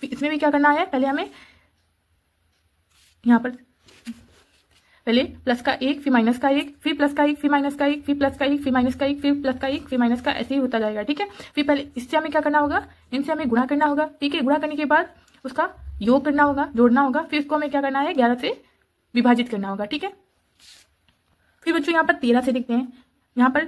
इसमें भी क्या करना है, पहले हमें यहाँ पर पहले प्लस का 1, फिर माइनस का 1, फिर प्लस का 1, फिर माइनस का 1, फिर प्लस का 1, फिर माइनस का 1, फिर प्लस का 1, फिर माइनस का, ऐसे ही होता जाएगा, ठीक है। फिर पहले इससे हमें क्या करना होगा, इनसे हमें गुणा करना होगा, ठीक है। गुणा करने के बाद उसका योग करना होगा, जोड़ना होगा, फिर इसको हमें क्या करना है, 11 से विभाजित करना होगा, ठीक है। फिर बच्चों यहाँ पर 13 से देखते हैं। यहाँ पर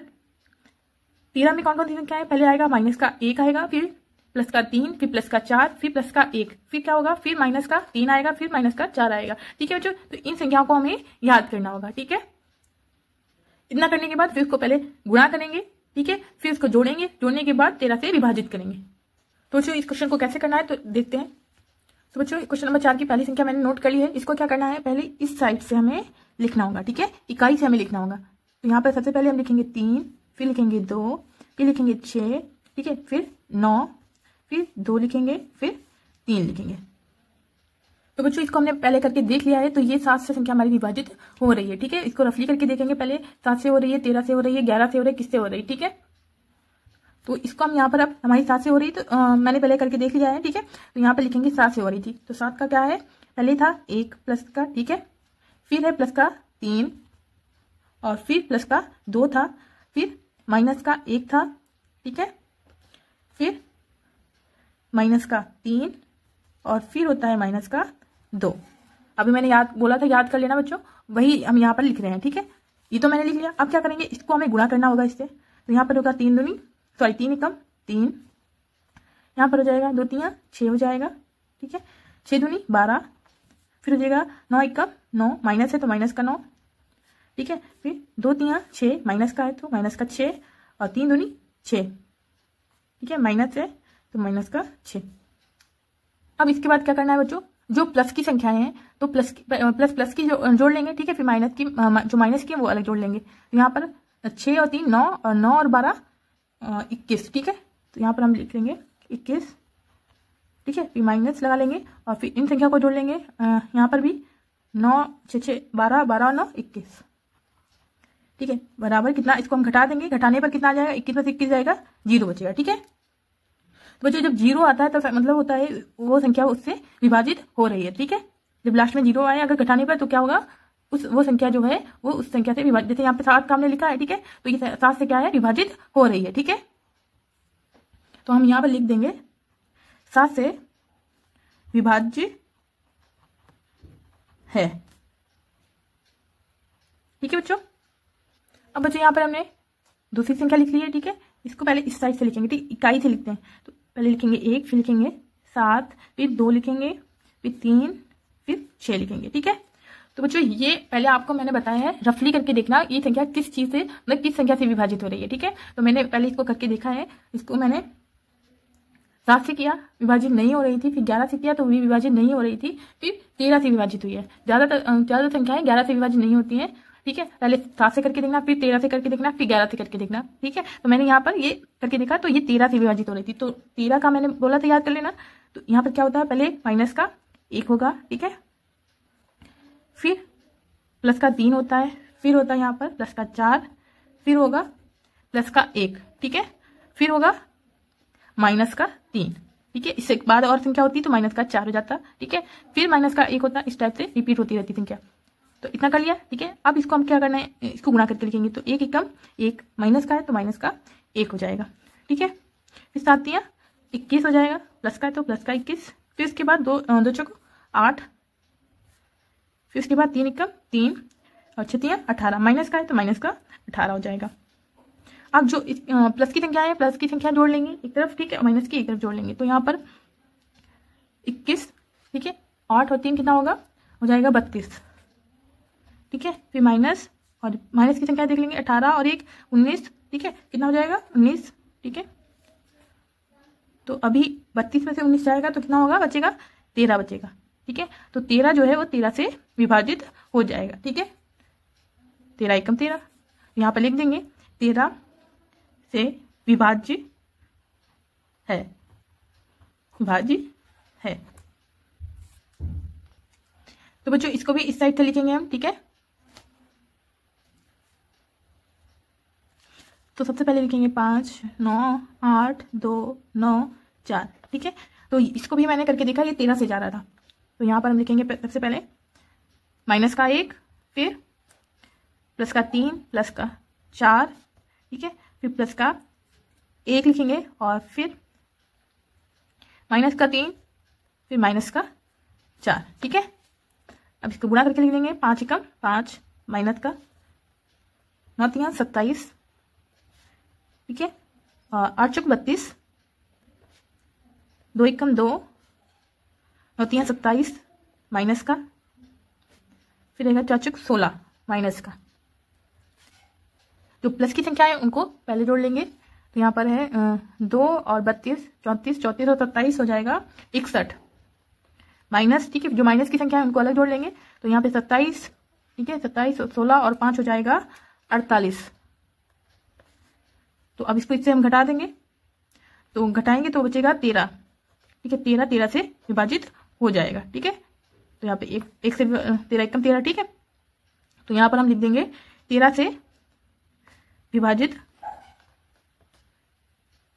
13 में कौन कौन सी संख्या है, पहले आएगा माइनस का 1 आएगा, फिर प्लस का 3, फिर प्लस का 4, फिर प्लस का 1, फिर क्या होगा, फिर माइनस का 3 आएगा, फिर माइनस का 4 आएगा, ठीक है बच्चों। तो इन संख्याओं को हमें याद करना होगा, ठीक है। इतना करने के बाद फिर इसको पहले गुणा करेंगे, ठीक है, फिर इसको जोड़ेंगे, जोड़ने के बाद 13 से विभाजित करेंगे। तो बच्चों इस क्वेश्चन को कैसे करना है तो देखते हैं। तो बच्चों क्वेश्चन नंबर 4 की पहली संख्या मैंने नोट कर ली है। इसको क्या करना है, पहले इस साइड से हमें लिखना होगा, ठीक है, इकाई से हमें लिखना होगा। तो यहाँ पर सबसे पहले हम लिखेंगे 3, फिर लिखेंगे 2, फिर लिखेंगे 6, ठीक है, फिर 9, फिर 2 लिखेंगे, फिर 3 लिखेंगे। तो बच्चों इसको हमने पहले करके देख लिया है। तो ये 7 से संख्या हमारी विभाजित हो रही है, ठीक है। इसको रफली करके देखेंगे, पहले 7 से हो रही है, 13 से हो रही है, 11 से हो रही है, किससे हो रही है, ठीक है। तो इसको हम यहाँ पर, अब हमारी 7 से हो रही है, तो मैंने पहले करके देख लिया है, ठीक है। तो यहाँ पर लिखेंगे 7 से हो रही थी, तो 7 का क्या है, पहले था 1 प्लस का, ठीक है, फिर है प्लस का 3, और फिर प्लस का 2 था, फिर माइनस का 1 था, ठीक है, फिर माइनस का 3, और फिर होता है माइनस का 2। अभी मैंने याद बोला था, याद कर लेना बच्चों, वही हम यहाँ पर लिख रहे हैं, ठीक है। ये तो मैंने लिख लिया। अब क्या करेंगे, इसको हमें गुणा करना होगा इससे। तो यहाँ पर होगा 3 दूनी, सॉरी 3 एकम 3, यहाँ पर हो जाएगा 2 3 6 हो जाएगा, ठीक है, 6 दूनी 12, फिर हो जाएगा 9 एकम 9, माइनस है तो माइनस का 9, ठीक है, फिर 2 3 6, माइनस का है तो माइनस का 6, और 3 दूनी 6, ठीक है, माइनस है तो माइनस का 6। अब इसके बाद क्या करना है बच्चों, जो प्लस की संख्याएं हैं तो प्लस की जो जोड़ लेंगे, ठीक है, फिर माइनस की जो माइनस की है वो अलग जोड़ लेंगे। तो यहाँ पर 6 और 3 9, और 9 और 12 21, ठीक है। तो यहाँ पर हम लिख लेंगे 21, ठीक है। फिर माइनस लगा लेंगे और फिर इन संख्या को जोड़ लेंगे। यहाँ पर भी 9 6 6 12 12 और 9 21, ठीक है। बराबर कितना, इसको हम घटा देंगे, घटाने पर कितना आ जाएगा, 21 में से 21 जाएगा, 0 बचेगा, ठीक है। तो बच्चों जब 0 आता है तो मतलब होता है वो संख्या उससे विभाजित हो रही है, ठीक है। जब लास्ट में 0 आए अगर घटाने पर तो क्या होगा, वो संख्या जो है वो उस संख्या से विभाजित, जैसे यहाँ पे 7 का हमने लिखा है, ठीक है, तो ये 7 से क्या है, विभाजित हो रही है, ठीक है। तो हम यहाँ पर लिख देंगे 7 से विभाज्य है, ठीक है बच्चों। अब बच्चों यहाँ पर हमने दूसरी संख्या लिख ली है, ठीक है। इसको पहले इस साइड से लिखेंगे, ठीक, इकाई से लिखते हैं। तो पहले लिखेंगे 1, फिर लिखेंगे 7, फिर 2 लिखेंगे, फिर 3, फिर 6 लिखेंगे, ठीक है। तो बच्चों ये पहले आपको मैंने बताया है, रफली करके देखना ये संख्या किस चीज से, मतलब किस संख्या से विभाजित हो रही है, ठीक है। तो मैंने पहले इसको करके देखा है, इसको मैंने 7 से किया, विभाजित नहीं हो रही थी, फिर 11 से किया तो भी विभाजित नहीं हो रही थी, फिर 13 से विभाजित हुई है। ज्यादा संख्याएं 11 से विभाजित नहीं होती हैं, ठीक है। पहले 7 से करके देखना, फिर 13 से करके देखना, फिर 11 से करके देखना, ठीक है। तो मैंने यहाँ पर ये करके देखा तो ये 13 से विभाजित हो रही थी, तो 13 का मैंने बोला था याद कर लेना। तो यहाँ पर क्या होता है, पहले माइनस का 1 होगा, ठीक है, फिर प्लस का 3 होता है, फिर होता है यहाँ पर प्लस का 4, फिर होगा प्लस का 1, ठीक है, फिर होगा माइनस का 3, ठीक है। इससे बाद और संख्या होती तो माइनस का 4 हो जाता, ठीक है, फिर माइनस का 1 होता, इस टाइप से रिपीट होती रहती संख्या। तो इतना कर लिया, ठीक है। अब इसको हम क्या करना है, इसको गुणा करके लिखेंगे। तो 1 एकम 1, माइनस का है तो माइनस का 1 हो जाएगा, ठीक है। फिर 7 तियां 21 हो जाएगा, प्लस का है तो प्लस का 21, फिर इसके बाद 2 चौको 8, फिर उसके बाद 3 एकम 3 और 6 तियां 18, माइनस का है तो माइनस का 18 हो जाएगा। अब जो प्लस की संख्या है, प्लस की संख्या जोड़ लेंगे एक तरफ, ठीक है, माइनस की एक तरफ जोड़ लेंगे। तो यहाँ पर 21, ठीक है, 8 और 3 कितना होगा, हो जाएगा 32, ठीक है। फिर माइनस, और माइनस की संख्या देख लेंगे, 18 और 1 19, ठीक है, कितना हो जाएगा 19, ठीक है। तो अभी 32 में से 19 जाएगा तो कितना होगा, बचेगा 13 बचेगा, ठीक है। तो 13 जो है वो 13 से विभाजित हो जाएगा, ठीक है। 13 एकम 13, यहाँ पर लिख देंगे 13 से विभाज्य है, विभाज्य है। तो बच्चों इसको भी इस साइड से लिखेंगे हम, ठीक है। तो सबसे पहले लिखेंगे 5 9 8 2 9 4, ठीक है। तो इसको भी मैंने करके देखा, ये 13 से जा रहा था। तो यहाँ पर हम लिखेंगे सबसे पहले माइनस का 1, फिर प्लस का 3, प्लस का 4, ठीक है, फिर प्लस का 1 लिखेंगे, और फिर माइनस का 3, फिर माइनस का 4, ठीक है। अब इसको गुणा करके लिख देंगे, 5 एकम 5, माइनस का 9 तियां 27, ठीक है, 8 चौक 32, 2 एकम 2, 9 तियां 27, माइनस का, फिर रहेगा 4 चौक 16, माइनस का। जो प्लस की संख्या है उनको पहले जोड़ लेंगे। तो यहाँ पर है 2 और 32 34 34 और 27 हो जाएगा 61, माइनस, ठीक है। जो माइनस की संख्या है उनको अलग जोड़ लेंगे। तो यहाँ पे 27, ठीक है, 27 और 16 और 5 हो जाएगा 48। तो अब इसको इससे हम घटा देंगे, तो घटाएंगे तो बचेगा 13, ठीक है। 13 से विभाजित हो जाएगा, ठीक है। तो यहाँ पे एक से 13 एकम 13, ठीक है। तो यहाँ पर हम लिख देंगे 13 से विभाजित,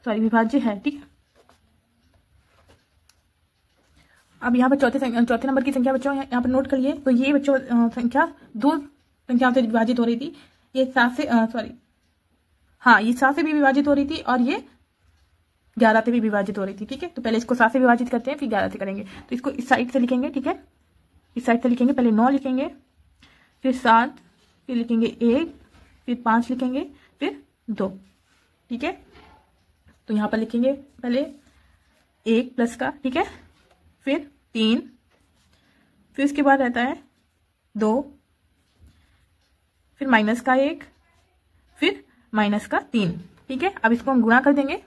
विभाज्य है, ठीक है। अब यहाँ पर चौथे नंबर की संख्या बच्चों यहाँ पर नोट करिए। तो ये बच्चों संख्या 2 संख्याओं से विभाजित हो रही थी। ये 7 से ये 7 से भी विभाजित हो रही थी, और ये 11 से भी विभाजित हो रही थी, ठीक है। तो पहले इसको 7 से विभाजित करते हैं, फिर 11 से करेंगे। तो इसको इस साइड से लिखेंगे, ठीक है, इस साइड से लिखेंगे। पहले 9 लिखेंगे, फिर 7, फिर लिखेंगे 1, फिर 5 लिखेंगे, फिर 2, ठीक है। तो यहाँ पर लिखेंगे पहले 1 प्लस का, ठीक है, फिर 3, फिर उसके बाद रहता है 2, फिर माइनस का 1, फिर माइनस का 3, ठीक है। अब इसको हम गुणा कर देंगे।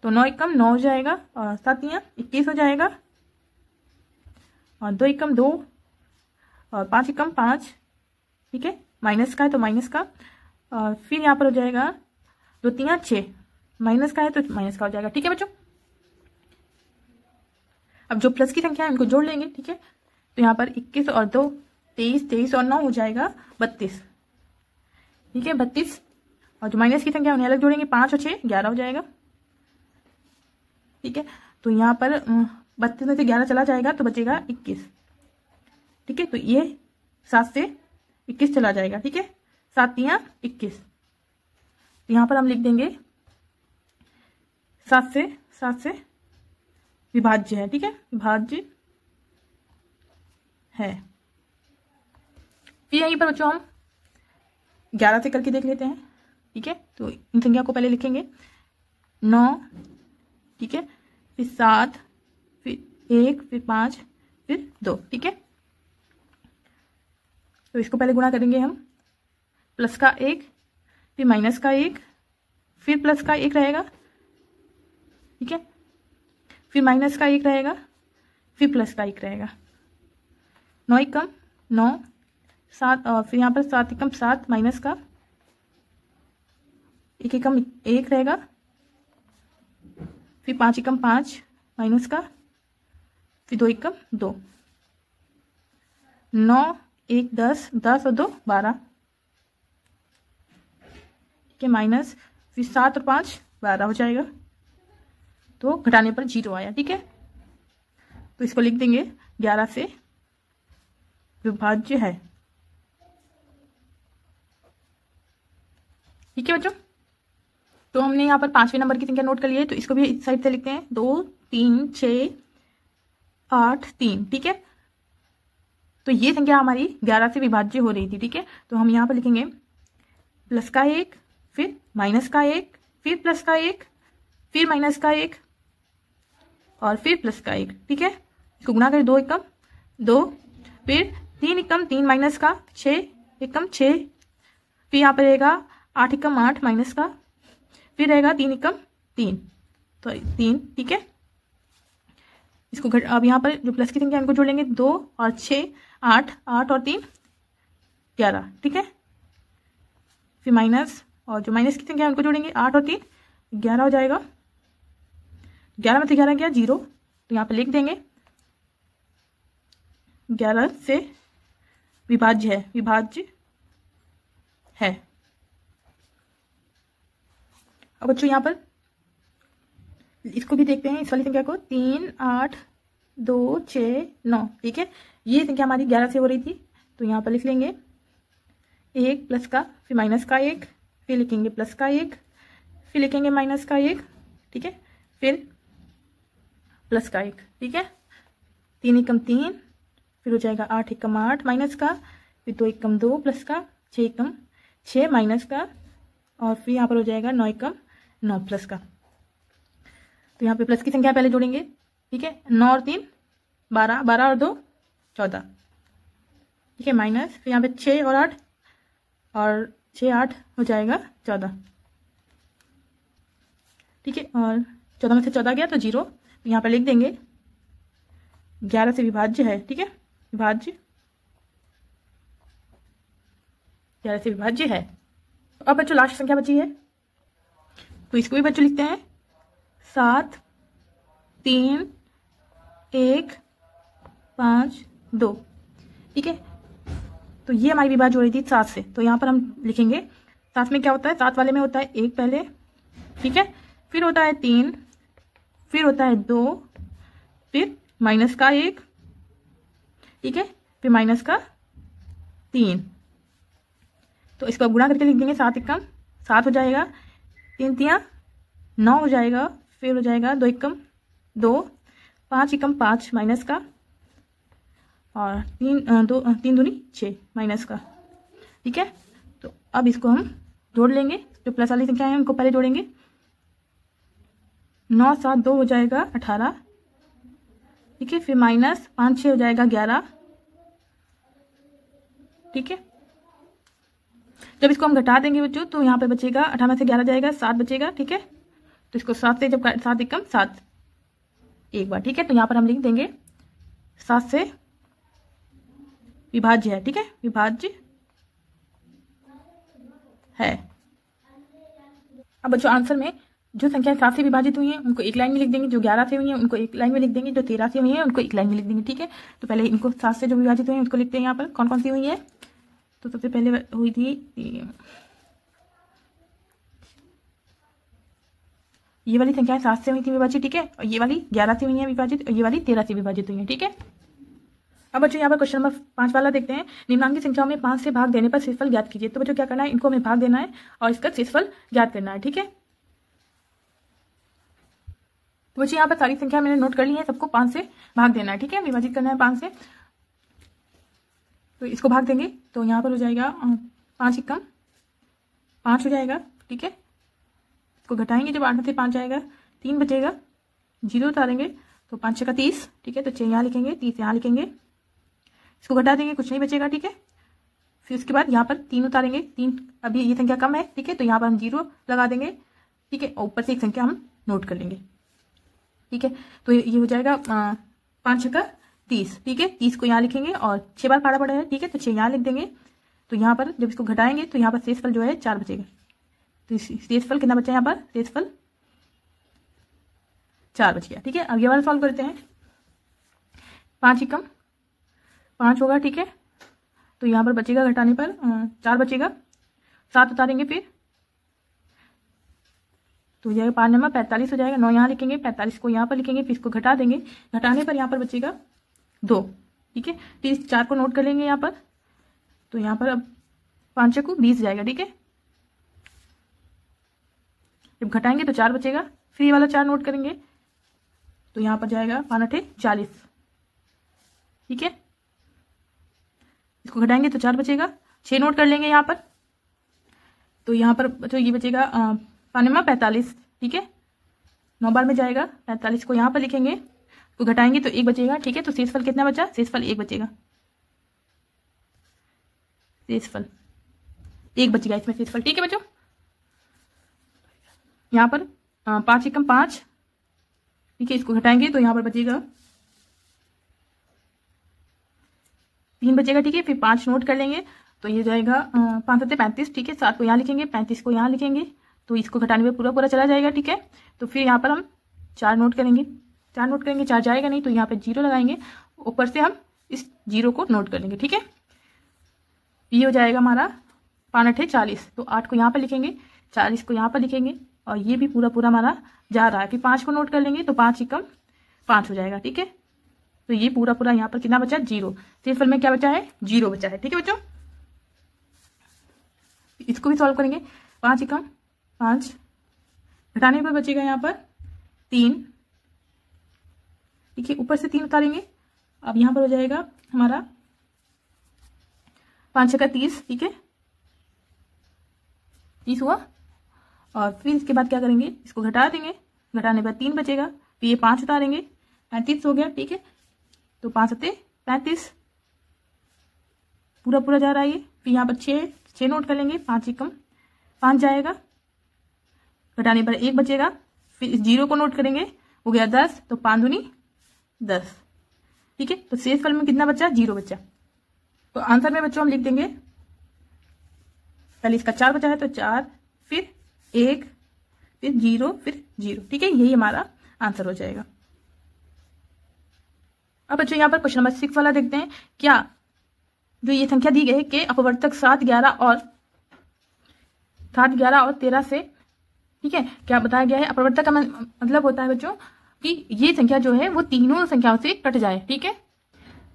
तो 9 एकम 9 हो जाएगा, और 7 तियां 21 हो जाएगा, और 2 एकम 2, और 5 एकम 5, ठीक है, माइनस का है तो माइनस का, और फिर यहाँ पर हो जाएगा 2 तियां 6, माइनस का है तो माइनस का हो जाएगा, ठीक है बच्चों। अब जो प्लस की संख्या है उनको जोड़ लेंगे, ठीक है। तो यहाँ पर 21 और 2 23, 23 और 9 हो जाएगा 32, ठीक है 32। और जो माइनस की संख्या उन्हें अलग जोड़ेंगे, 5 और 6 11 हो जाएगा, ठीक है। तो यहाँ पर 32 में से 11 चला जाएगा तो बचेगा 21, ठीक है। तो ये 7 से 21 चला जाएगा, ठीक है, 7 तियां 21। तो यहाँ पर हम लिख देंगे 7 से विभाज्य है, ठीक है, विभाज्य है। फिर यहीं पर बच्चों हम 11 से करके देख लेते हैं, ठीक है। तो इन संख्या को पहले लिखेंगे 9, ठीक है, फिर 7, फिर 1, फिर 5, फिर 2, ठीक है। तो इसको पहले गुणा करेंगे हम, प्लस का 1, फिर माइनस का 1, फिर प्लस का 1 रहेगा, ठीक है, फिर माइनस का 1 रहेगा, फिर प्लस का 1 रहेगा। 9 एकम 9, 7 और फिर यहाँ पर 7 एकम 7 माइनस का 1 एकम 1 रहेगा, फिर 5 एकम 5 माइनस का, फिर 2 एकम 2। 9 1 10, 10 और 2 12, ठीक है, माइनस फिर 7 और 5 12 हो जाएगा। तो घटाने पर 0 आया, ठीक है। तो इसको लिख देंगे 11 से विभाज्य है, ठीक है बच्चों। तो हमने यहाँ पर 5वें नंबर की संख्या नोट कर ली है, तो इसको भी इस साइड से लिखते हैं 2 3 6 8 3, ठीक है। तो ये संख्या हमारी 11 से विभाज्य हो रही थी, ठीक है। तो हम यहाँ पर लिखेंगे प्लस का 1, फिर माइनस का 1, फिर प्लस का 1, फिर माइनस का 1 और फिर प्लस का 1, ठीक है। इसको गुणा करें, 2 एकम 2, फिर 3 एकम 3 माइनस का, 6 एकम 6, फिर यहाँ पर रहेगा 8 एकम 8 माइनस का, फिर रहेगा 3 एकम 3, तो 3, ठीक है। इसको अब यहाँ पर जो प्लस की संख्या इनको जोड़ लेंगे, 2 और 6 8, 8 और 3 11, ठीक है। फिर माइनस, और जो माइनस की संख्या उनको जोड़ेंगे, 8 और 3 11 हो जाएगा। 11 में से 11 गया 0, तो यहाँ पर लिख देंगे 11 से विभाज्य है, विभाज्य है। अब बच्चों यहाँ पर इसको भी देखते हैं, इस वाली संख्या को, 3 8 2 6 9, ठीक है। ये संख्या हमारी 11 से हो रही थी, तो यहाँ पर लिख लेंगे 1 प्लस का, फिर माइनस का 1, फिर लिखेंगे प्लस का 1, फिर लिखेंगे माइनस का 1, ठीक है, फिर प्लस का 1, ठीक है। 3 एकम 3, फिर हो जाएगा 8 एकम 8 माइनस का, फिर 2 एकम 2 प्लस का, 6 एकम 6 माइनस का, और फिर यहाँ पर हो जाएगा 9 एकम 9 प्लस का। तो यहाँ पे प्लस की संख्या पहले जोड़ेंगे, ठीक है, 9 और 3 12, 12 और 2 14, ठीक है, माइनस फिर यहाँ पे 6 और 8, और 6 8 हो जाएगा 14, ठीक है। और 14 में से 14 गया तो 0, तो यहाँ पर लिख देंगे 11 से विभाज्य है, ठीक है, विभाज्य 11 से विभाज्य है। अब बच्चों लास्ट संख्या बची है, तो इसको भी बच्चों लिखते हैं 7 3 1 5 2, ठीक है। तो ये हमारी विभाज्य हो रही थी 7 से, तो यहाँ पर हम लिखेंगे 7 में क्या होता है, 7 वाले में होता है 1 पहले, ठीक है, फिर होता है 3, फिर होता है 2, फिर माइनस का 1, ठीक है, फिर माइनस का 3। तो इसको अब गुणा करके लिख देंगे, 7 एकम 7 हो जाएगा, 3 तियां 9 हो जाएगा, फिर हो जाएगा 2 एकम 2, 5 एकम 5 माइनस का, और 3 दूनी 6 माइनस का, ठीक है। तो अब इसको हम जोड़ लेंगे, जो प्लस वाली संख्या है उनको पहले जोड़ेंगे, 9 7 2 हो जाएगा 18, ठीक है, फिर माइनस 5 6 हो जाएगा 11, ठीक है। जब इसको हम घटा देंगे बच्चों, तो यहाँ पे बचेगा 18 में से 11 जाएगा 7 बचेगा, ठीक है। तो इसको 7 से जब 7 एकम 7 एक बार, ठीक है। तो यहाँ पर हम लिख देंगे 7 से विभाज्य है, ठीक है, विभाज्य है। अब बच्चों आंसर में जो संख्याएं 7 से विभाजित हुई हैं उनको एक लाइन में लिख देंगे, जो 11 से हुई हैं उनको एक लाइन में लिख देंगे, जो 13 से हुई हैं उनको एक लाइन में लिख देंगे। ठीक है, तो पहले इनको 7 से जो विभाजित हुई हैं उसको लिखते हैं। यहाँ पर कौन कौन सी हुई है, तो सबसे पहले हुई थी ये वाली संख्याएं 7 से हुई थी विभाजित। ठीक है, और ये वाली 11 से हुई है विभाजित, और ये वाली 13 से विभाजित हुई है। ठीक है, अब बच्चों यहाँ पर क्वेश्चन नंबर 5 वाला देखते हैं। निम्नांकित संख्याओं में 5 से भाग देने पर शेषफल ज्ञात कीजिए। तो बच्चों क्या करना है, इनको हमें भाग देना है और इसका शेषफल ज्ञात करना है। ठीक है, तो बच्चों यहाँ पर सारी संख्या मैंने नोट कर ली है, सबको 5 से भाग देना है। ठीक है, विभाजित करना है 5 से, तो इसको भाग देंगे तो यहाँ पर हो जाएगा 5 एकम 5 हो जाएगा। ठीक है, इसको घटाएंगे जब 8 में से 5 जाएगा 3 बचेगा, 0 उतारेंगे तो 5 का 30। ठीक है, तो 6 यहाँ लिखेंगे, 30 यहाँ लिखेंगे, इसको घटा देंगे कुछ नहीं बचेगा। ठीक है, फिर उसके बाद यहाँ पर 3 उतारेंगे, 3 अभी ये संख्या कम है। ठीक है, तो यहाँ पर हम 0 लगा देंगे। ठीक है, और ऊपर से एक संख्या हम नोट कर लेंगे। ठीक है, तो ये हो जाएगा 5 का 30। ठीक है, 30 को यहाँ लिखेंगे और 6 बार काटा पड़ा है। ठीक है, तो 6 यहाँ लिख देंगे, तो यहाँ पर जब इसको घटाएंगे तो यहाँ पर शेषफल जो है 4 बचेगा। तो शेषफल कितना बचा यहाँ पर, शेषफल 4 बच गया। ठीक है, अब ये वाला सॉल्व करते हैं। 5 एकम 5 होगा। ठीक है, तो यहाँ पर बचेगा घटाने पर 4 बचेगा, 7 उतारेंगे फिर तो हो जाएगा 5 नंबर 45 हो जाएगा। 9 यहाँ लिखेंगे, 45 को यहाँ पर लिखेंगे, फिर इसको घटा देंगे, घटाने पर यहाँ पर बचेगा 2। ठीक है, फिर इस 4 को नोट कर लेंगे यहाँ पर, तो यहाँ पर अब 5 को 20 जाएगा। ठीक है, जब घटाएंगे तो 4 बचेगा, फिर ये वाला 4 नोट करेंगे तो यहाँ पर जाएगा 5 8 40। ठीक है, इसको घटाएंगे तो 4 बचेगा, 6 नोट कर लेंगे यहाँ पर, तो यहाँ पर बच्चों ये बचेगा 5 नंबर 45। ठीक है, 9 बार में जाएगा, 45 को यहाँ पर लिखेंगे, तो घटाएंगे तो 1 बचेगा। ठीक है, तो शेषफल कितना बचा, शेषफल 1 बचेगा, शेषफल 1 बच गया इसमें शेषफल। ठीक है बच्चों, यहाँ पर 5 एकम 5। ठीक है, इसको घटाएंगे तो यहाँ पर बचेगा 3 बचेगा। ठीक है, फिर 5 नोट कर लेंगे तो ये जाएगा 5 7 35। ठीक है, 7 को यहाँ लिखेंगे, 35 को यहाँ लिखेंगे, तो इसको घटाने में पूरा पूरा चला जाएगा। ठीक है, तो फिर यहाँ पर हम 4 नोट करेंगे, 4 नोट करेंगे, 4 जाएगा नहीं तो यहाँ पे 0 लगाएंगे, ऊपर से हम इस 0 को नोट कर लेंगे। ठीक है, ये हो जाएगा हमारा 5 8 40। तो 8 को यहाँ पर लिखेंगे, 40 को यहाँ पर लिखेंगे, और ये भी पूरा पूरा हमारा जा रहा है। फिर 5 को नोट कर लेंगे तो 5 एकम 5 हो जाएगा। ठीक है, तो ये पूरा पूरा यहाँ पर कितना बचा, 0। शेषफल में क्या बचा है, 0 बचा है। ठीक है बच्चों, इसको भी सॉल्व करेंगे। 5 एकम 5, घटाने पर बचेगा यहाँ पर 3। ठीक है, ऊपर से 3 उतारेंगे, अब यहाँ पर हो जाएगा हमारा 5 का 30। ठीक है, 30 हुआ, और फिर इसके बाद क्या करेंगे, इसको घटा देंगे, घटाने पर 3 बचेगा, फिर ये 5 उतारेंगे, 35 हो गया। ठीक है, तो 5 7 35 पूरा पूरा जा रहा है ये। फिर यहाँ पर 6 नोट कर लेंगे, 5 एकम 5 जाएगा, घटाने पर 1 बचेगा, फिर इस 0 को नोट करेंगे, हो गया 10, तो 5 दूनी 10। ठीक है, तो शेषफल में कितना बचा, 0 बचा। तो आंसर में बच्चों हम लिख देंगे, पहले इसका 4 बचा है तो 4, फिर 1, फिर 0, फिर 0। ठीक है, यही हमारा आंसर हो जाएगा। अब बच्चों यहाँ पर क्वेश्चन नंबर 6 वाला देखते हैं। क्या जो ये संख्या दी गई है कि अपवर्तक 7 11 और 13 से, ठीक है, क्या बताया गया है, अपवर्तक का मतलब होता है बच्चों कि ये संख्या जो है वो तीनों संख्याओं से कट जाए। ठीक है,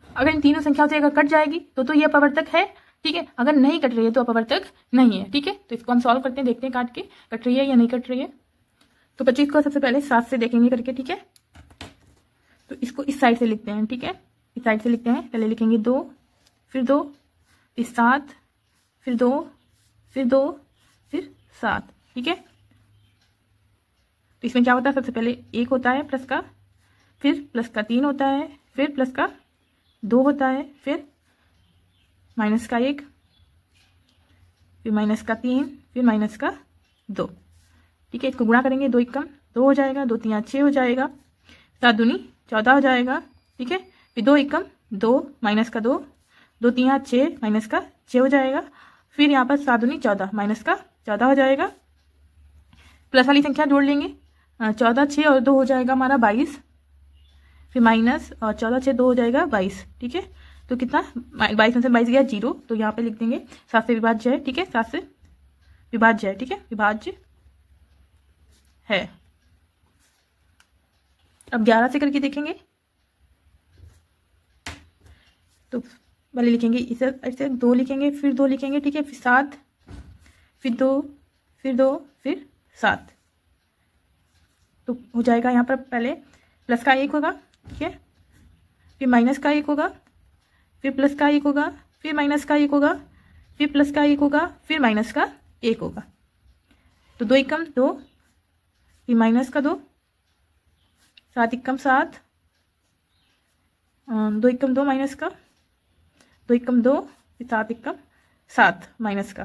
अगर इन तीनों संख्याओं से अगर कट जाएगी तो ये अपवर्तक है। ठीक है, अगर नहीं कट रही है तो अपवर्तक नहीं है। ठीक है, तो इसको हम सॉल्व करते हैं, देखते हैं काट के कट रही है या नहीं कट रही है। तो बच्चों इसको सबसे पहले 7 से देखेंगे करके। ठीक है, तो इसको इस साइड से लिखते हैं। ठीक है, इस साइड से लिखते हैं, पहले लिखेंगे 2, फिर 2, फिर 7, फिर 2, फिर 2, फिर 7। ठीक है, तो इसमें क्या होता है, सबसे पहले 1 होता है प्लस का, फिर प्लस का 3 होता है, फिर प्लस का 2 होता है, फिर माइनस का 1, फिर माइनस का 3, फिर माइनस का 2। ठीक है, इसको गुणा करेंगे, 2 एकम 2 हो जाएगा, 2 3 6 हो जाएगा, 7 दूनी 14 हो जाएगा। ठीक है, फिर 2 एकम 2, माइनस का 2, 2 3 6, माइनस का 6 हो जाएगा, फिर यहाँ पर 7 दूनी 14, माइनस का 14 हो जाएगा। प्लस वाली संख्या जोड़ लेंगे, 14 6 और 2 हो जाएगा हमारा 22, फिर माइनस और 14 6 2 हो जाएगा 22। ठीक है, तो कितना 22 में से 22 गया 0, तो यहाँ पे लिख देंगे 7 से विभाज्य है। ठीक है, 7 से विभाज्य है। ठीक है, विभाज्य है। अब 11 से करके देखेंगे, तो पहले लिखेंगे इसे ऐसे 2 लिखेंगे, फिर 2 लिखेंगे। ठीक है, फिर 7, फिर 2, फिर 2, फिर 7, तो हो जाएगा यहाँ पर पहले प्लस का 1 होगा। ठीक है, फिर माइनस का 1 होगा, फिर प्लस का 1 होगा, फिर माइनस का 1 होगा, फिर प्लस का 1 होगा, फिर माइनस का 1 होगा। तो 2 एकम 2, फिर माइनस का 2, 7 एकम 7, 2 एकम 2 माइनस का, 2 एकम 2, फिर 7 एकम 7 माइनस का।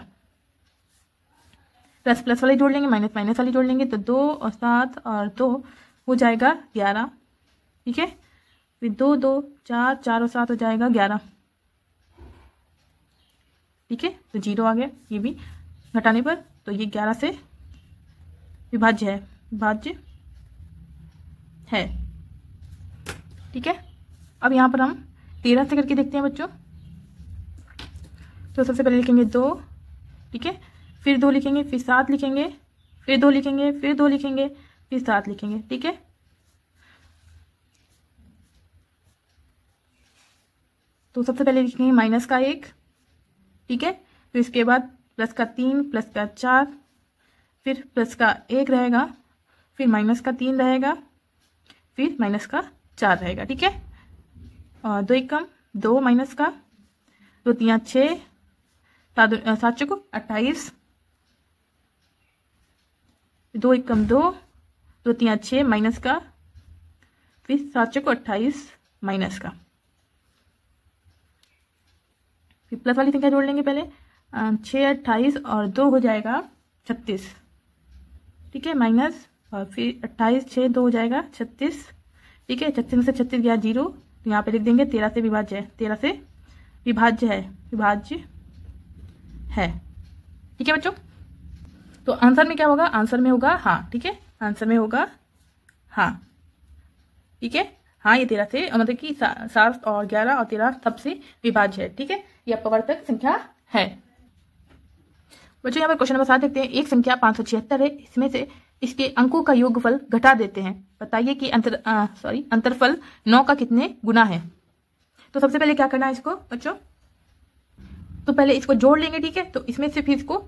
प्लस प्लस वाले जोड़ लेंगे, माइनस माइनस वाले जोड़ लेंगे, तो 2 और 7 और 2 हो जाएगा 11। ठीक है, फिर 2 2 4 4 और 7 हो जाएगा 11। ठीक है, तो 0 आ गया ये भी घटाने पर, तो ये 11 से विभाज्य है, विभाज्य है। ठीक है, अब यहाँ पर हम 13 से करके देखते हैं बच्चों। तो सबसे पहले लिखेंगे 2, ठीक है, फिर 2 लिखेंगे, फिर 7 लिखेंगे, फिर 2 लिखेंगे, फिर 2 लिखेंगे, फिर 7 लिखेंगे। ठीक है, तो सबसे पहले लिखेंगे माइनस का 1। ठीक है, फिर इसके बाद प्लस का 3, प्लस का 4, फिर प्लस का 1 रहेगा, फिर माइनस का 3 रहेगा, फिर माइनस का 4 रहेगा। ठीक है, और 2 एकम 2 माइनस का, 2 3 6, 7 चौको 28, 2 एकम 2, 2 3 6 माइनस का, फिर 7 चौको 28 माइनस का। फिर प्लस वाली संख्या जोड़ लेंगे पहले, 6 28 और 2 हो जाएगा 36। ठीक है, माइनस और फिर 28 6 2 हो जाएगा 36। ठीक है, 36 में से 36 गया 0, तो यहाँ पे लिख देंगे 13 से विभाज्य है, 13 से विभाज्य है, विभाज्य है। ठीक है बच्चों, तो आंसर में क्या होगा, आंसर में होगा हाँ। ठीक है, आंसर में होगा हाँ। ठीक है, हाँ ये 13 से मतलब कि 7 और 11 और 13 सबसे विभाज्य है। ठीक है, ये अपवर्तक संख्या है। बच्चों यहाँ पर क्वेश्चन नंबर 7 देखते हैं। एक संख्या 576 है, इसमें से इसके अंकों का योगफल घटा देते हैं, बताइए कि अंतरफल 9 का कितने गुना है। तो सबसे पहले क्या करना है इसको बच्चों, तो पहले इसको जोड़ लेंगे। ठीक है, तो इसमें से फिर इसको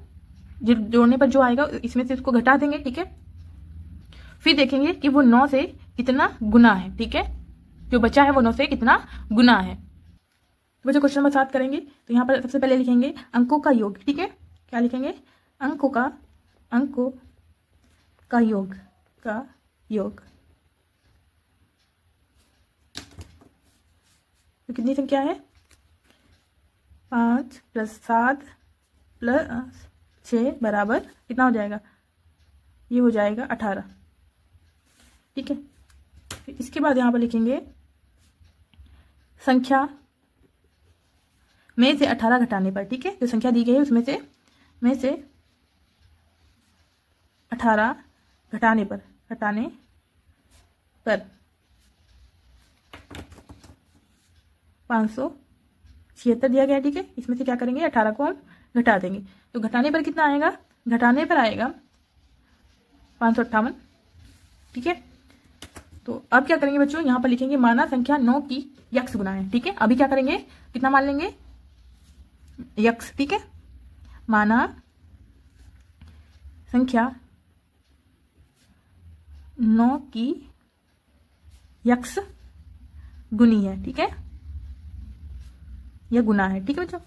जोड़ने पर जो आएगा इसमें से इसको घटा देंगे। ठीक है, फिर देखेंगे कि वो 9 से कितना गुना है। ठीक है, जो बचा है वो 9 से कितना गुना है। तो बच्चों क्वेश्चन नंबर 7 करेंगे, तो यहाँ पर सबसे पहले लिखेंगे अंकों का योग। ठीक है, क्या लिखेंगे, अंकों का योग। तो कितनी संख्या है, 5 + 7 + 6 बराबर कितना हो जाएगा, ये हो जाएगा 18। ठीक है, फिर इसके बाद यहाँ पर लिखेंगे संख्या में से 18 घटाने पर। ठीक है, जो संख्या दी गई है उसमें से 18 घटाने पर 576 दिया गया। ठीक है, इसमें से क्या करेंगे, 18 को हम घटा देंगे, तो घटाने पर कितना आएगा, घटाने पर आएगा 558। ठीक है, तो अब क्या करेंगे बच्चों, यहाँ पर लिखेंगे माना संख्या 9 की यक्स गुना है। ठीक है, अभी क्या करेंगे, कितना मान लेंगे, यक्स। ठीक है, माना संख्या 9 की यक्स गुनी है। ठीक है, यह गुना है। ठीक है बच्चों,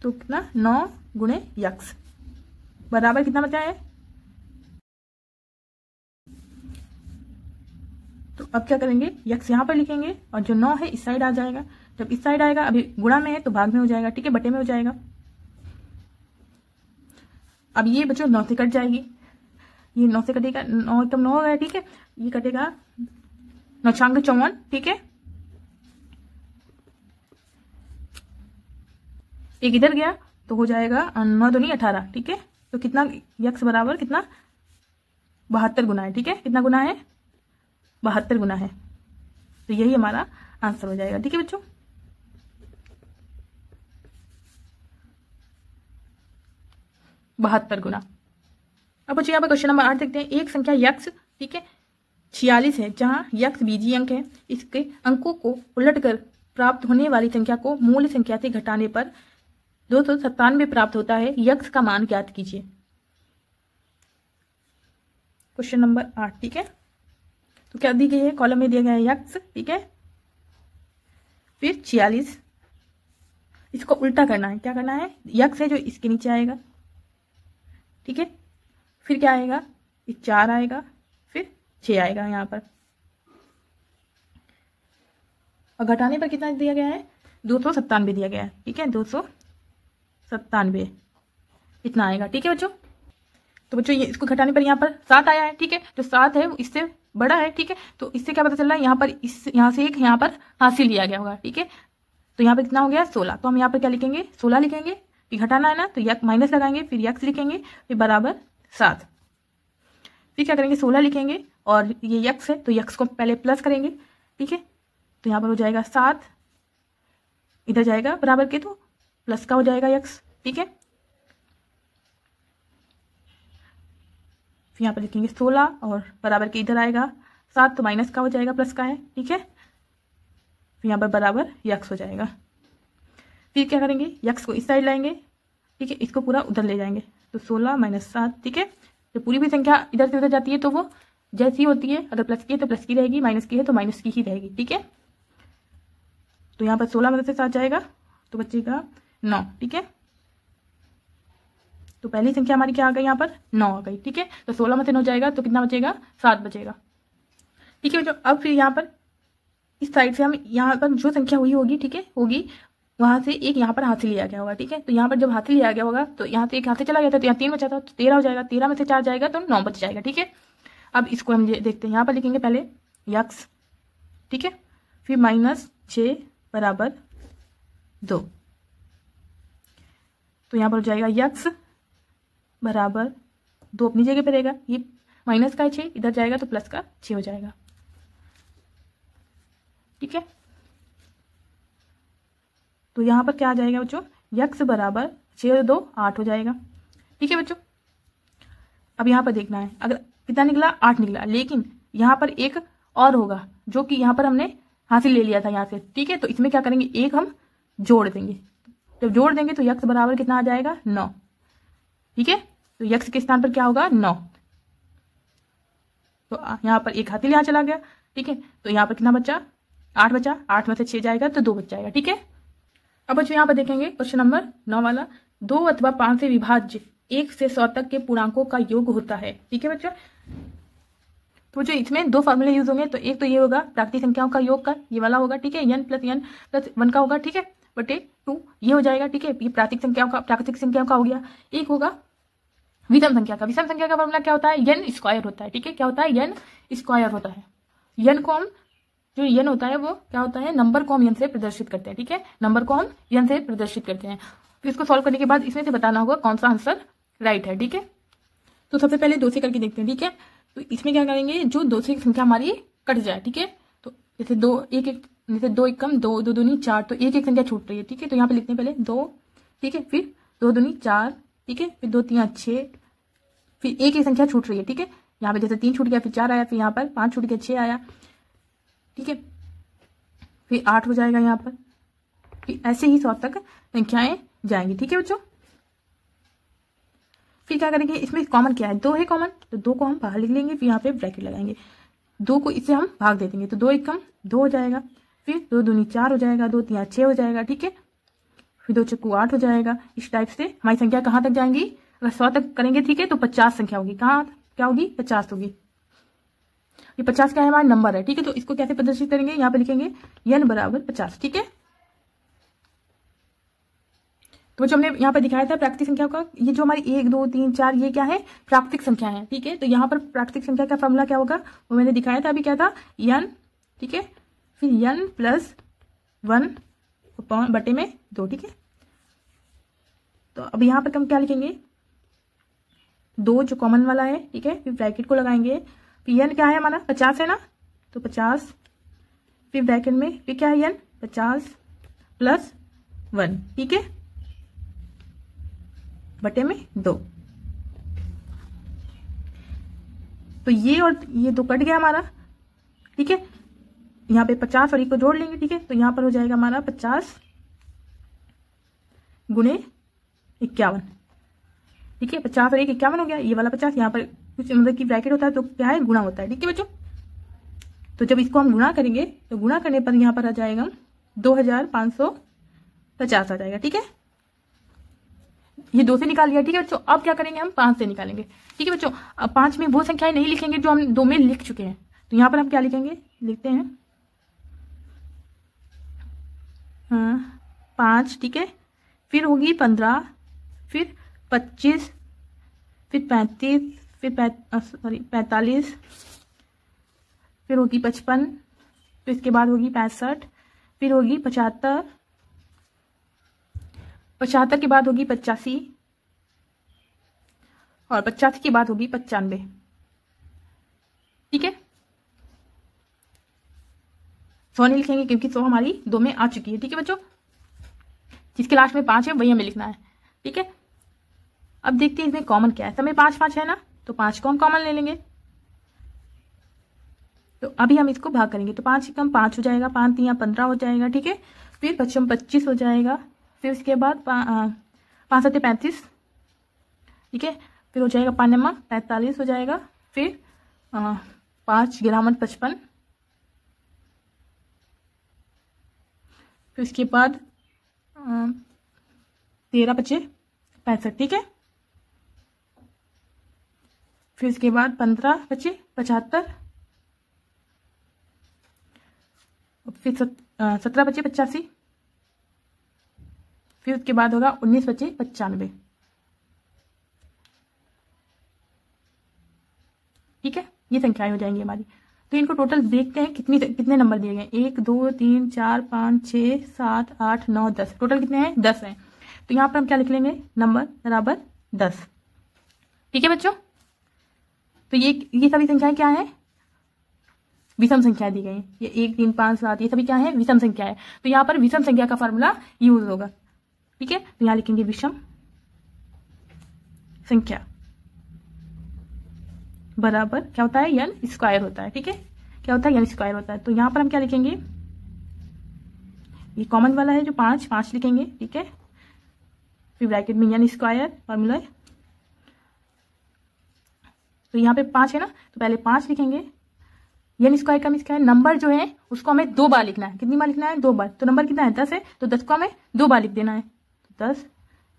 तो कितना 9 गुणे यक्स बराबर कितना बचा है। तो अब क्या करेंगे, यक्स यहाँ पर लिखेंगे और जो 9 है इस साइड आ जाएगा। जब इस साइड आएगा, अभी गुणा में है तो भाग में हो जाएगा। ठीक है, बटे में हो जाएगा। अब ये बच्चों 9 से कट जाएगी, ये 9 से कटेगा, 9 एकदम 9 हो गया। ठीक है, ये कटेगा 9 × 54। ठीक है, एक इधर गया तो हो जाएगा 9 दूनी 18। ठीक है, तो कितना यक्स बराबर कितना 72 गुना है। ठीक है, कितना गुना है 72 गुना है। तो यही हमारा आंसर हो जाएगा। ठीक है बच्चों, बहत्तर गुना। अब बच्चों यहाँ पर क्वेश्चन नंबर 8 देखते हैं। एक संख्या यक्स, ठीक है, 46 है, जहां यक्स बीजीय अंक है। इसके अंकों को उलटकर प्राप्त होने वाली संख्या को मूल संख्या से घटाने पर 297 प्राप्त होता है। यक्स का मान ज्ञात कीजिए। क्वेश्चन नंबर 8, ठीक है, तो क्या दी गई है, कॉलम में दिया गया है यक्स, ठीक है, फिर 46, इसको उल्टा करना है। क्या करना है, यक्स है जो इसके नीचे आएगा, ठीक है, फिर क्या आएगा, 4 आएगा, फिर 6 आएगा यहाँ पर, और घटाने पर कितना दिया गया है, 297 दिया गया है। ठीक है, 297 इतना आएगा। ठीक है बच्चों, तो बच्चों ये इसको घटाने पर यहाँ पर 7 आया है। ठीक है, जो 7 है वो इससे बड़ा है। ठीक है, तो इससे क्या पता चल रहा है, यहाँ पर यहाँ से एक यहाँ पर हासिल लिया गया होगा। ठीक है, तो यहाँ पर कितना हो गया 16, तो हम यहाँ पर क्या लिखेंगे 16 लिखेंगे, फिर घटाना है ना तो यक्स माइनस लगाएंगे, फिर यक्स लिखेंगे, फिर बराबर 7, फिर क्या करेंगे 16 लिखेंगे, और ये यक्स है तो यक्स को पहले प्लस करेंगे। ठीक है, तो यहाँ पर हो जाएगा 7, इधर जाएगा बराबर के तो प्लस का हो जाएगा यक्स। ठीक है, फिर यहाँ पर लिखेंगे 16 और बराबर के इधर आएगा 7, तो माइनस का हो जाएगा प्लस का है। ठीक है, फिर यहाँ पर बराबर यक्स हो जाएगा। फिर क्या करेंगे, यक्स को इस साइड लाएंगे। ठीक है, इसको पूरा उधर ले जाएंगे, तो 16 माइनस 7। ठीक है, तो पूरी भी संख्या इधर से उधर जाती है तो वो जैसी होती है, अगर प्लस की है तो प्लस की रहेगी, माइनस की है तो माइनस की ही रहेगी। ठीक है, तो यहाँ पर 16 में से 7 जाएगा तो बचेगा 9। ठीक है, तो पहली संख्या हमारी क्या आ गई, यहाँ पर 9 आ गई। ठीक है, तो 16 में से 9 जाएगा तो कितना बचेगा, 7 बचेगा। ठीक है बच्चों, अब फिर यहाँ पर इस साइड से हम यहाँ पर जो संख्या हुई होगी, ठीक है, होगी वहां से एक यहाँ पर हासिल लिया गया होगा। ठीक है, तो यहाँ पर जब हासिल लिया गया होगा तो यहाँ से एक हासिल चला गया था तो यहाँ 3 बचा था, तो 13 हो जाएगा। 13 में से 4 जाएगा तो 9 बच जाएगा। ठीक है, अब इसको हम देखते हैं, यहाँ पर लिखेंगे पहले यक्स, ठीक है, फिर -6 बराबर 2, तो यहाँ पर हो जाएगा यक्स बराबर 2 अपनी जगह पर रहेगा, ये माइनस का 6 इधर जाएगा तो प्लस का 6 हो जाएगा। ठीक है, तो यहाँ पर क्या आ जाएगा बच्चों, यक्स बराबर 6 और 2 8 हो जाएगा। ठीक है बच्चों, अब यहाँ पर देखना है, अगर कितना निकला 8 निकला, लेकिन यहाँ पर एक और होगा जो कि यहाँ पर हमने हासिल ले लिया था यहाँ से। ठीक है, तो इसमें क्या करेंगे, एक हम जोड़ देंगे, जब जोड़ देंगे तो यक्स बराबर कितना आ जाएगा 9। ठीक है, तो यक्स के स्थान पर क्या होगा 9, तो यहाँ पर एक हासिल यहाँ चला गया। ठीक है, तो यहाँ पर कितना बचा 8 बचा, 8 में से 6 जाएगा तो 2 बच जाएगा। ठीक है, अब बच्चों यहाँ पर देखेंगे क्वेश्चन नंबर 9 वाला, 2 अथवा 5 से विभाज्य 1 से 100 तक के पूर्णांकों का योग होता है। ठीक है बच्चों, तो जो इसमें 2 फॉर्मूले यूज होंगे, तो एक तो ये होगा प्राकृतिक संख्याओं का योग का, ये वाला होगा। ठीक है, n+n+1 का होगा। ठीक है, बटे 2 ये हो जाएगा। ठीक है, ये प्राकृतिक संख्याओं का हो गया। एक होगा विषम संख्या का। विषम संख्या का फॉर्मूला क्या होता है, n स्क्वायर होता है। ठीक है, क्या होता है, n स्क्वायर होता है। n को हम जो n होता है वो क्या होता है, नंबर को हम n से प्रदर्शित करते हैं। ठीक है, नंबर को हम n से प्रदर्शित करते हैं। तो इसको सॉल्व करने के बाद इसमें से बताना होगा कौन सा आंसर राइट है। ठीक है, तो सबसे पहले 2 से करके देखते हैं। ठीक है, तो इसमें क्या करेंगे, जो 2 से संख्या हमारी कट जाए। ठीक है, तो जैसे 2 1 1 जैसे 2 1 कम 2 2 दूनी 4, तो एक संख्या छूट रही है। ठीक है, तो यहाँ पे लिखते हैं पहले 2, ठीक है, फिर 2 दूनी 4, ठीक है, फिर 2 3 6, फिर एक संख्या छूट रही है। ठीक है, यहाँ पे जैसे 3 छूट गया, फिर 4 आया, फिर यहाँ पर 5 छूट गया, 6 आया। ठीक है, फिर 8 हो जाएगा यहाँ पर, फिर ऐसे ही 100 तक संख्याएं जाएंगी। ठीक है बच्चों, फिर क्या करेंगे, इसमें कॉमन क्या है, 2 है कॉमन, तो 2 को हम बाहर लिख लेंगे, फिर यहाँ पे ब्रैकेट लगाएंगे, 2 को इससे हम भाग दे देंगे, तो 2 1 कम 2 हो जाएगा, फिर 2 दूनी 4 हो जाएगा, 2 3 6 हो जाएगा। ठीक है, फिर 2 चक्कू 8 हो जाएगा। इस टाइप से हमारी संख्या कहाँ तक जाएंगी, अगर 100 तक करेंगे, ठीक है, तो 50 संख्या होगी। कहाँ क्या होगी, 50 होगी। ये 50 क्या है, हमारा नंबर है। ठीक है, तो इसको कैसे प्रदर्शित करेंगे, यहाँ पे लिखेंगे n बराबर 50। ठीक है, तो जो हमने यहाँ पर दिखाया था प्राकृतिक संख्या का, ये जो हमारी 1 2 3 4 ये क्या है, प्राकृतिक संख्या है। ठीक है, तो यहाँ पर प्राकृतिक संख्या का फॉर्मूला क्या होगा, वो मैंने दिखाया था अभी, क्या था n। ठीक है, फिर n+1 बटे में 2। ठीक है, तो अब यहाँ पर हम क्या लिखेंगे, 2 जो कॉमन वाला है, ठीक है। फिर ब्रैकेट को लगाएंगे, फिर n क्या है हमारा 50 है ना, तो 50, फिर ब्रैकेट में फिर क्या है n 50 प्लस 1, ठीक है, बटे में 2। तो ये और ये 2 कट गया हमारा, ठीक है। यहाँ पे 50 और 1 को जोड़ लेंगे, ठीक है। तो यहाँ पर हो जाएगा हमारा 50 गुणे 51, ठीक है। 50 और 1 51 हो गया, ये वाला 50, यहाँ पर कुछ मतलब कि ब्रैकेट होता है तो क्या है, गुणा होता है, ठीक है बच्चों। तो जब इसको हम गुणा करेंगे तो गुणा करने पर यहाँ पर आ जाएगा 2550 आ जाएगा, ठीक है। ये 2 से निकाल लिया, ठीक है बच्चों। अब क्या करेंगे, हम 5 से निकालेंगे, ठीक है बच्चों। अब 5 में वो संख्याएं नहीं लिखेंगे जो हम 2 में लिख चुके हैं, तो यहाँ पर हम क्या लिखेंगे, लिखते हैं 5, ठीक है। फिर होगी 15, फिर 25, फिर 35, फिर 45, फिर होगी 55, फिर इसके बाद होगी 65, फिर होगी 75, 75 के बाद होगी 85 और 85 के बाद होगी 95, ठीक है। 100 नहीं लिखेंगे क्योंकि 100 हमारी 2 में आ चुकी है, ठीक है बच्चों। जिसके लास्ट में 5 है वही हमें लिखना है, ठीक है। अब देखते हैं इसमें कॉमन क्या है, सब में 5 5 है ना, तो 5 को हम कॉमन ले लेंगे। तो अभी हम इसको भाग करेंगे, तो 5 कम 5 हो जाएगा, 5 3 15 हो जाएगा, ठीक है। फिर 25 हो जाएगा, फिर उसके बाद 5 7 35, ठीक है। फिर हो जाएगा 5 9 45 हो जाएगा, फिर 5 11 55, फिर उसके बाद 13 25 65, ठीक है। फिर उसके बाद 15 25 75, फिर 17 25 85, फिर उसके बाद होगा 19 25 95, ठीक है। ये संख्याएं हो जाएंगी हमारी। तो इनको टोटल देखते हैं कितने नंबर दिए गए, 1 2 3 4 5 6 7 8 9 10, टोटल कितने हैं 10 हैं। तो यहाँ पर हम क्या लिख लेंगे, नंबर बराबर 10, ठीक है बच्चों। तो ये सभी संख्याएं क्या है, विषम संख्याएं दी गई हैं। ये 1 3 5 7 ये सभी क्या है, विषम संख्या है। तो यहाँ पर विषम संख्या का फॉर्मूला यूज होगा, ठीक है। तो यहाँ लिखेंगे विषम संख्या बराबर क्या होता है, n स्क्वायर होता है, ठीक है। क्या होता है, n स्क्वायर होता है। तो यहाँ पर हम क्या लिखेंगे, ये कॉमन वाला है जो 5 5 लिखेंगे, ठीक है। फिर ब्रैकेट में n स्क्वायर फॉर्मूला है, तो यहाँ पे 5 है ना, तो पहले 5 लिखेंगे। n स्क्वायर का मीन्स क्या है, नंबर जो है उसको हमें 2 बार लिखना है। कितनी बार लिखना है, 2 बार। तो नंबर कितना है 10 है, तो 10 को हमें 2 बार लिख देना है, तो 10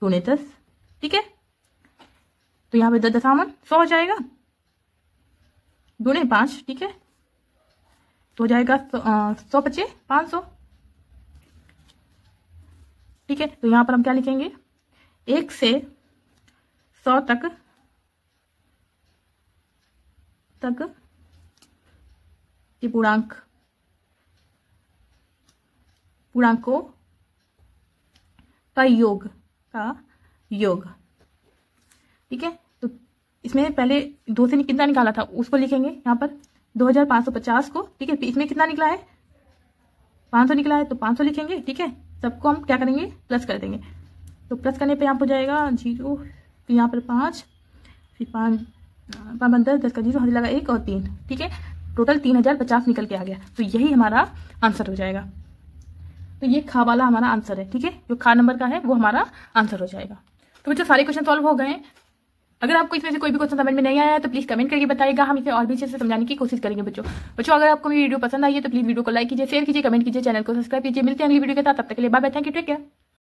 गुणे 10, ठीक है। तो यहाँ पे 10 10 100 हो जाएगा, गुणे 5, ठीक है। तो हो जाएगा 100 25 500, ठीक है। तो यहाँ पर हम क्या लिखेंगे, 1 से 100 तक ये पूर्णांकों का योग ठीक है। तो इसमें पहले 2 से कितना निकाला था उसको लिखेंगे यहाँ पर 2550 को, ठीक है। इसमें कितना निकला है 500 निकला है, तो 500 लिखेंगे, ठीक है। सबको हम क्या करेंगे, प्लस कर देंगे। तो प्लस करने पे यहाँ पर हो जाएगा 0, फिर यहाँ पर 5, फिर 5 5 10 10 का 0 लगा 1 और 3, ठीक है। टोटल 3050 निकल के आ गया। तो यही हमारा आंसर हो जाएगा। तो ये खा वाला हमारा आंसर है, ठीक है। जो खा नंबर का है वो हमारा आंसर हो जाएगा। तो बच्चों सारे क्वेश्चन सॉल्व हो गए हैं। अगर आपको इसमें से कोई भी क्वेश्चन समझ में नहीं आया है तो प्लीज कमेंट करके बताइएगा, हम इसे और भी अच्छे से समझाने की कोशिश करेंगे बच्चों अगर आपको मेरी वीडियो पसंद आई है तो प्लीज वीडियो को लाइक कीजिए, शेयर कीजिए, कमेंट कीजिए, चैनल को सब्सक्राइब कीजिए। मिलते हैं अगली वीडियो के साथ, तब तक के लिए bye bye, thank you, take care.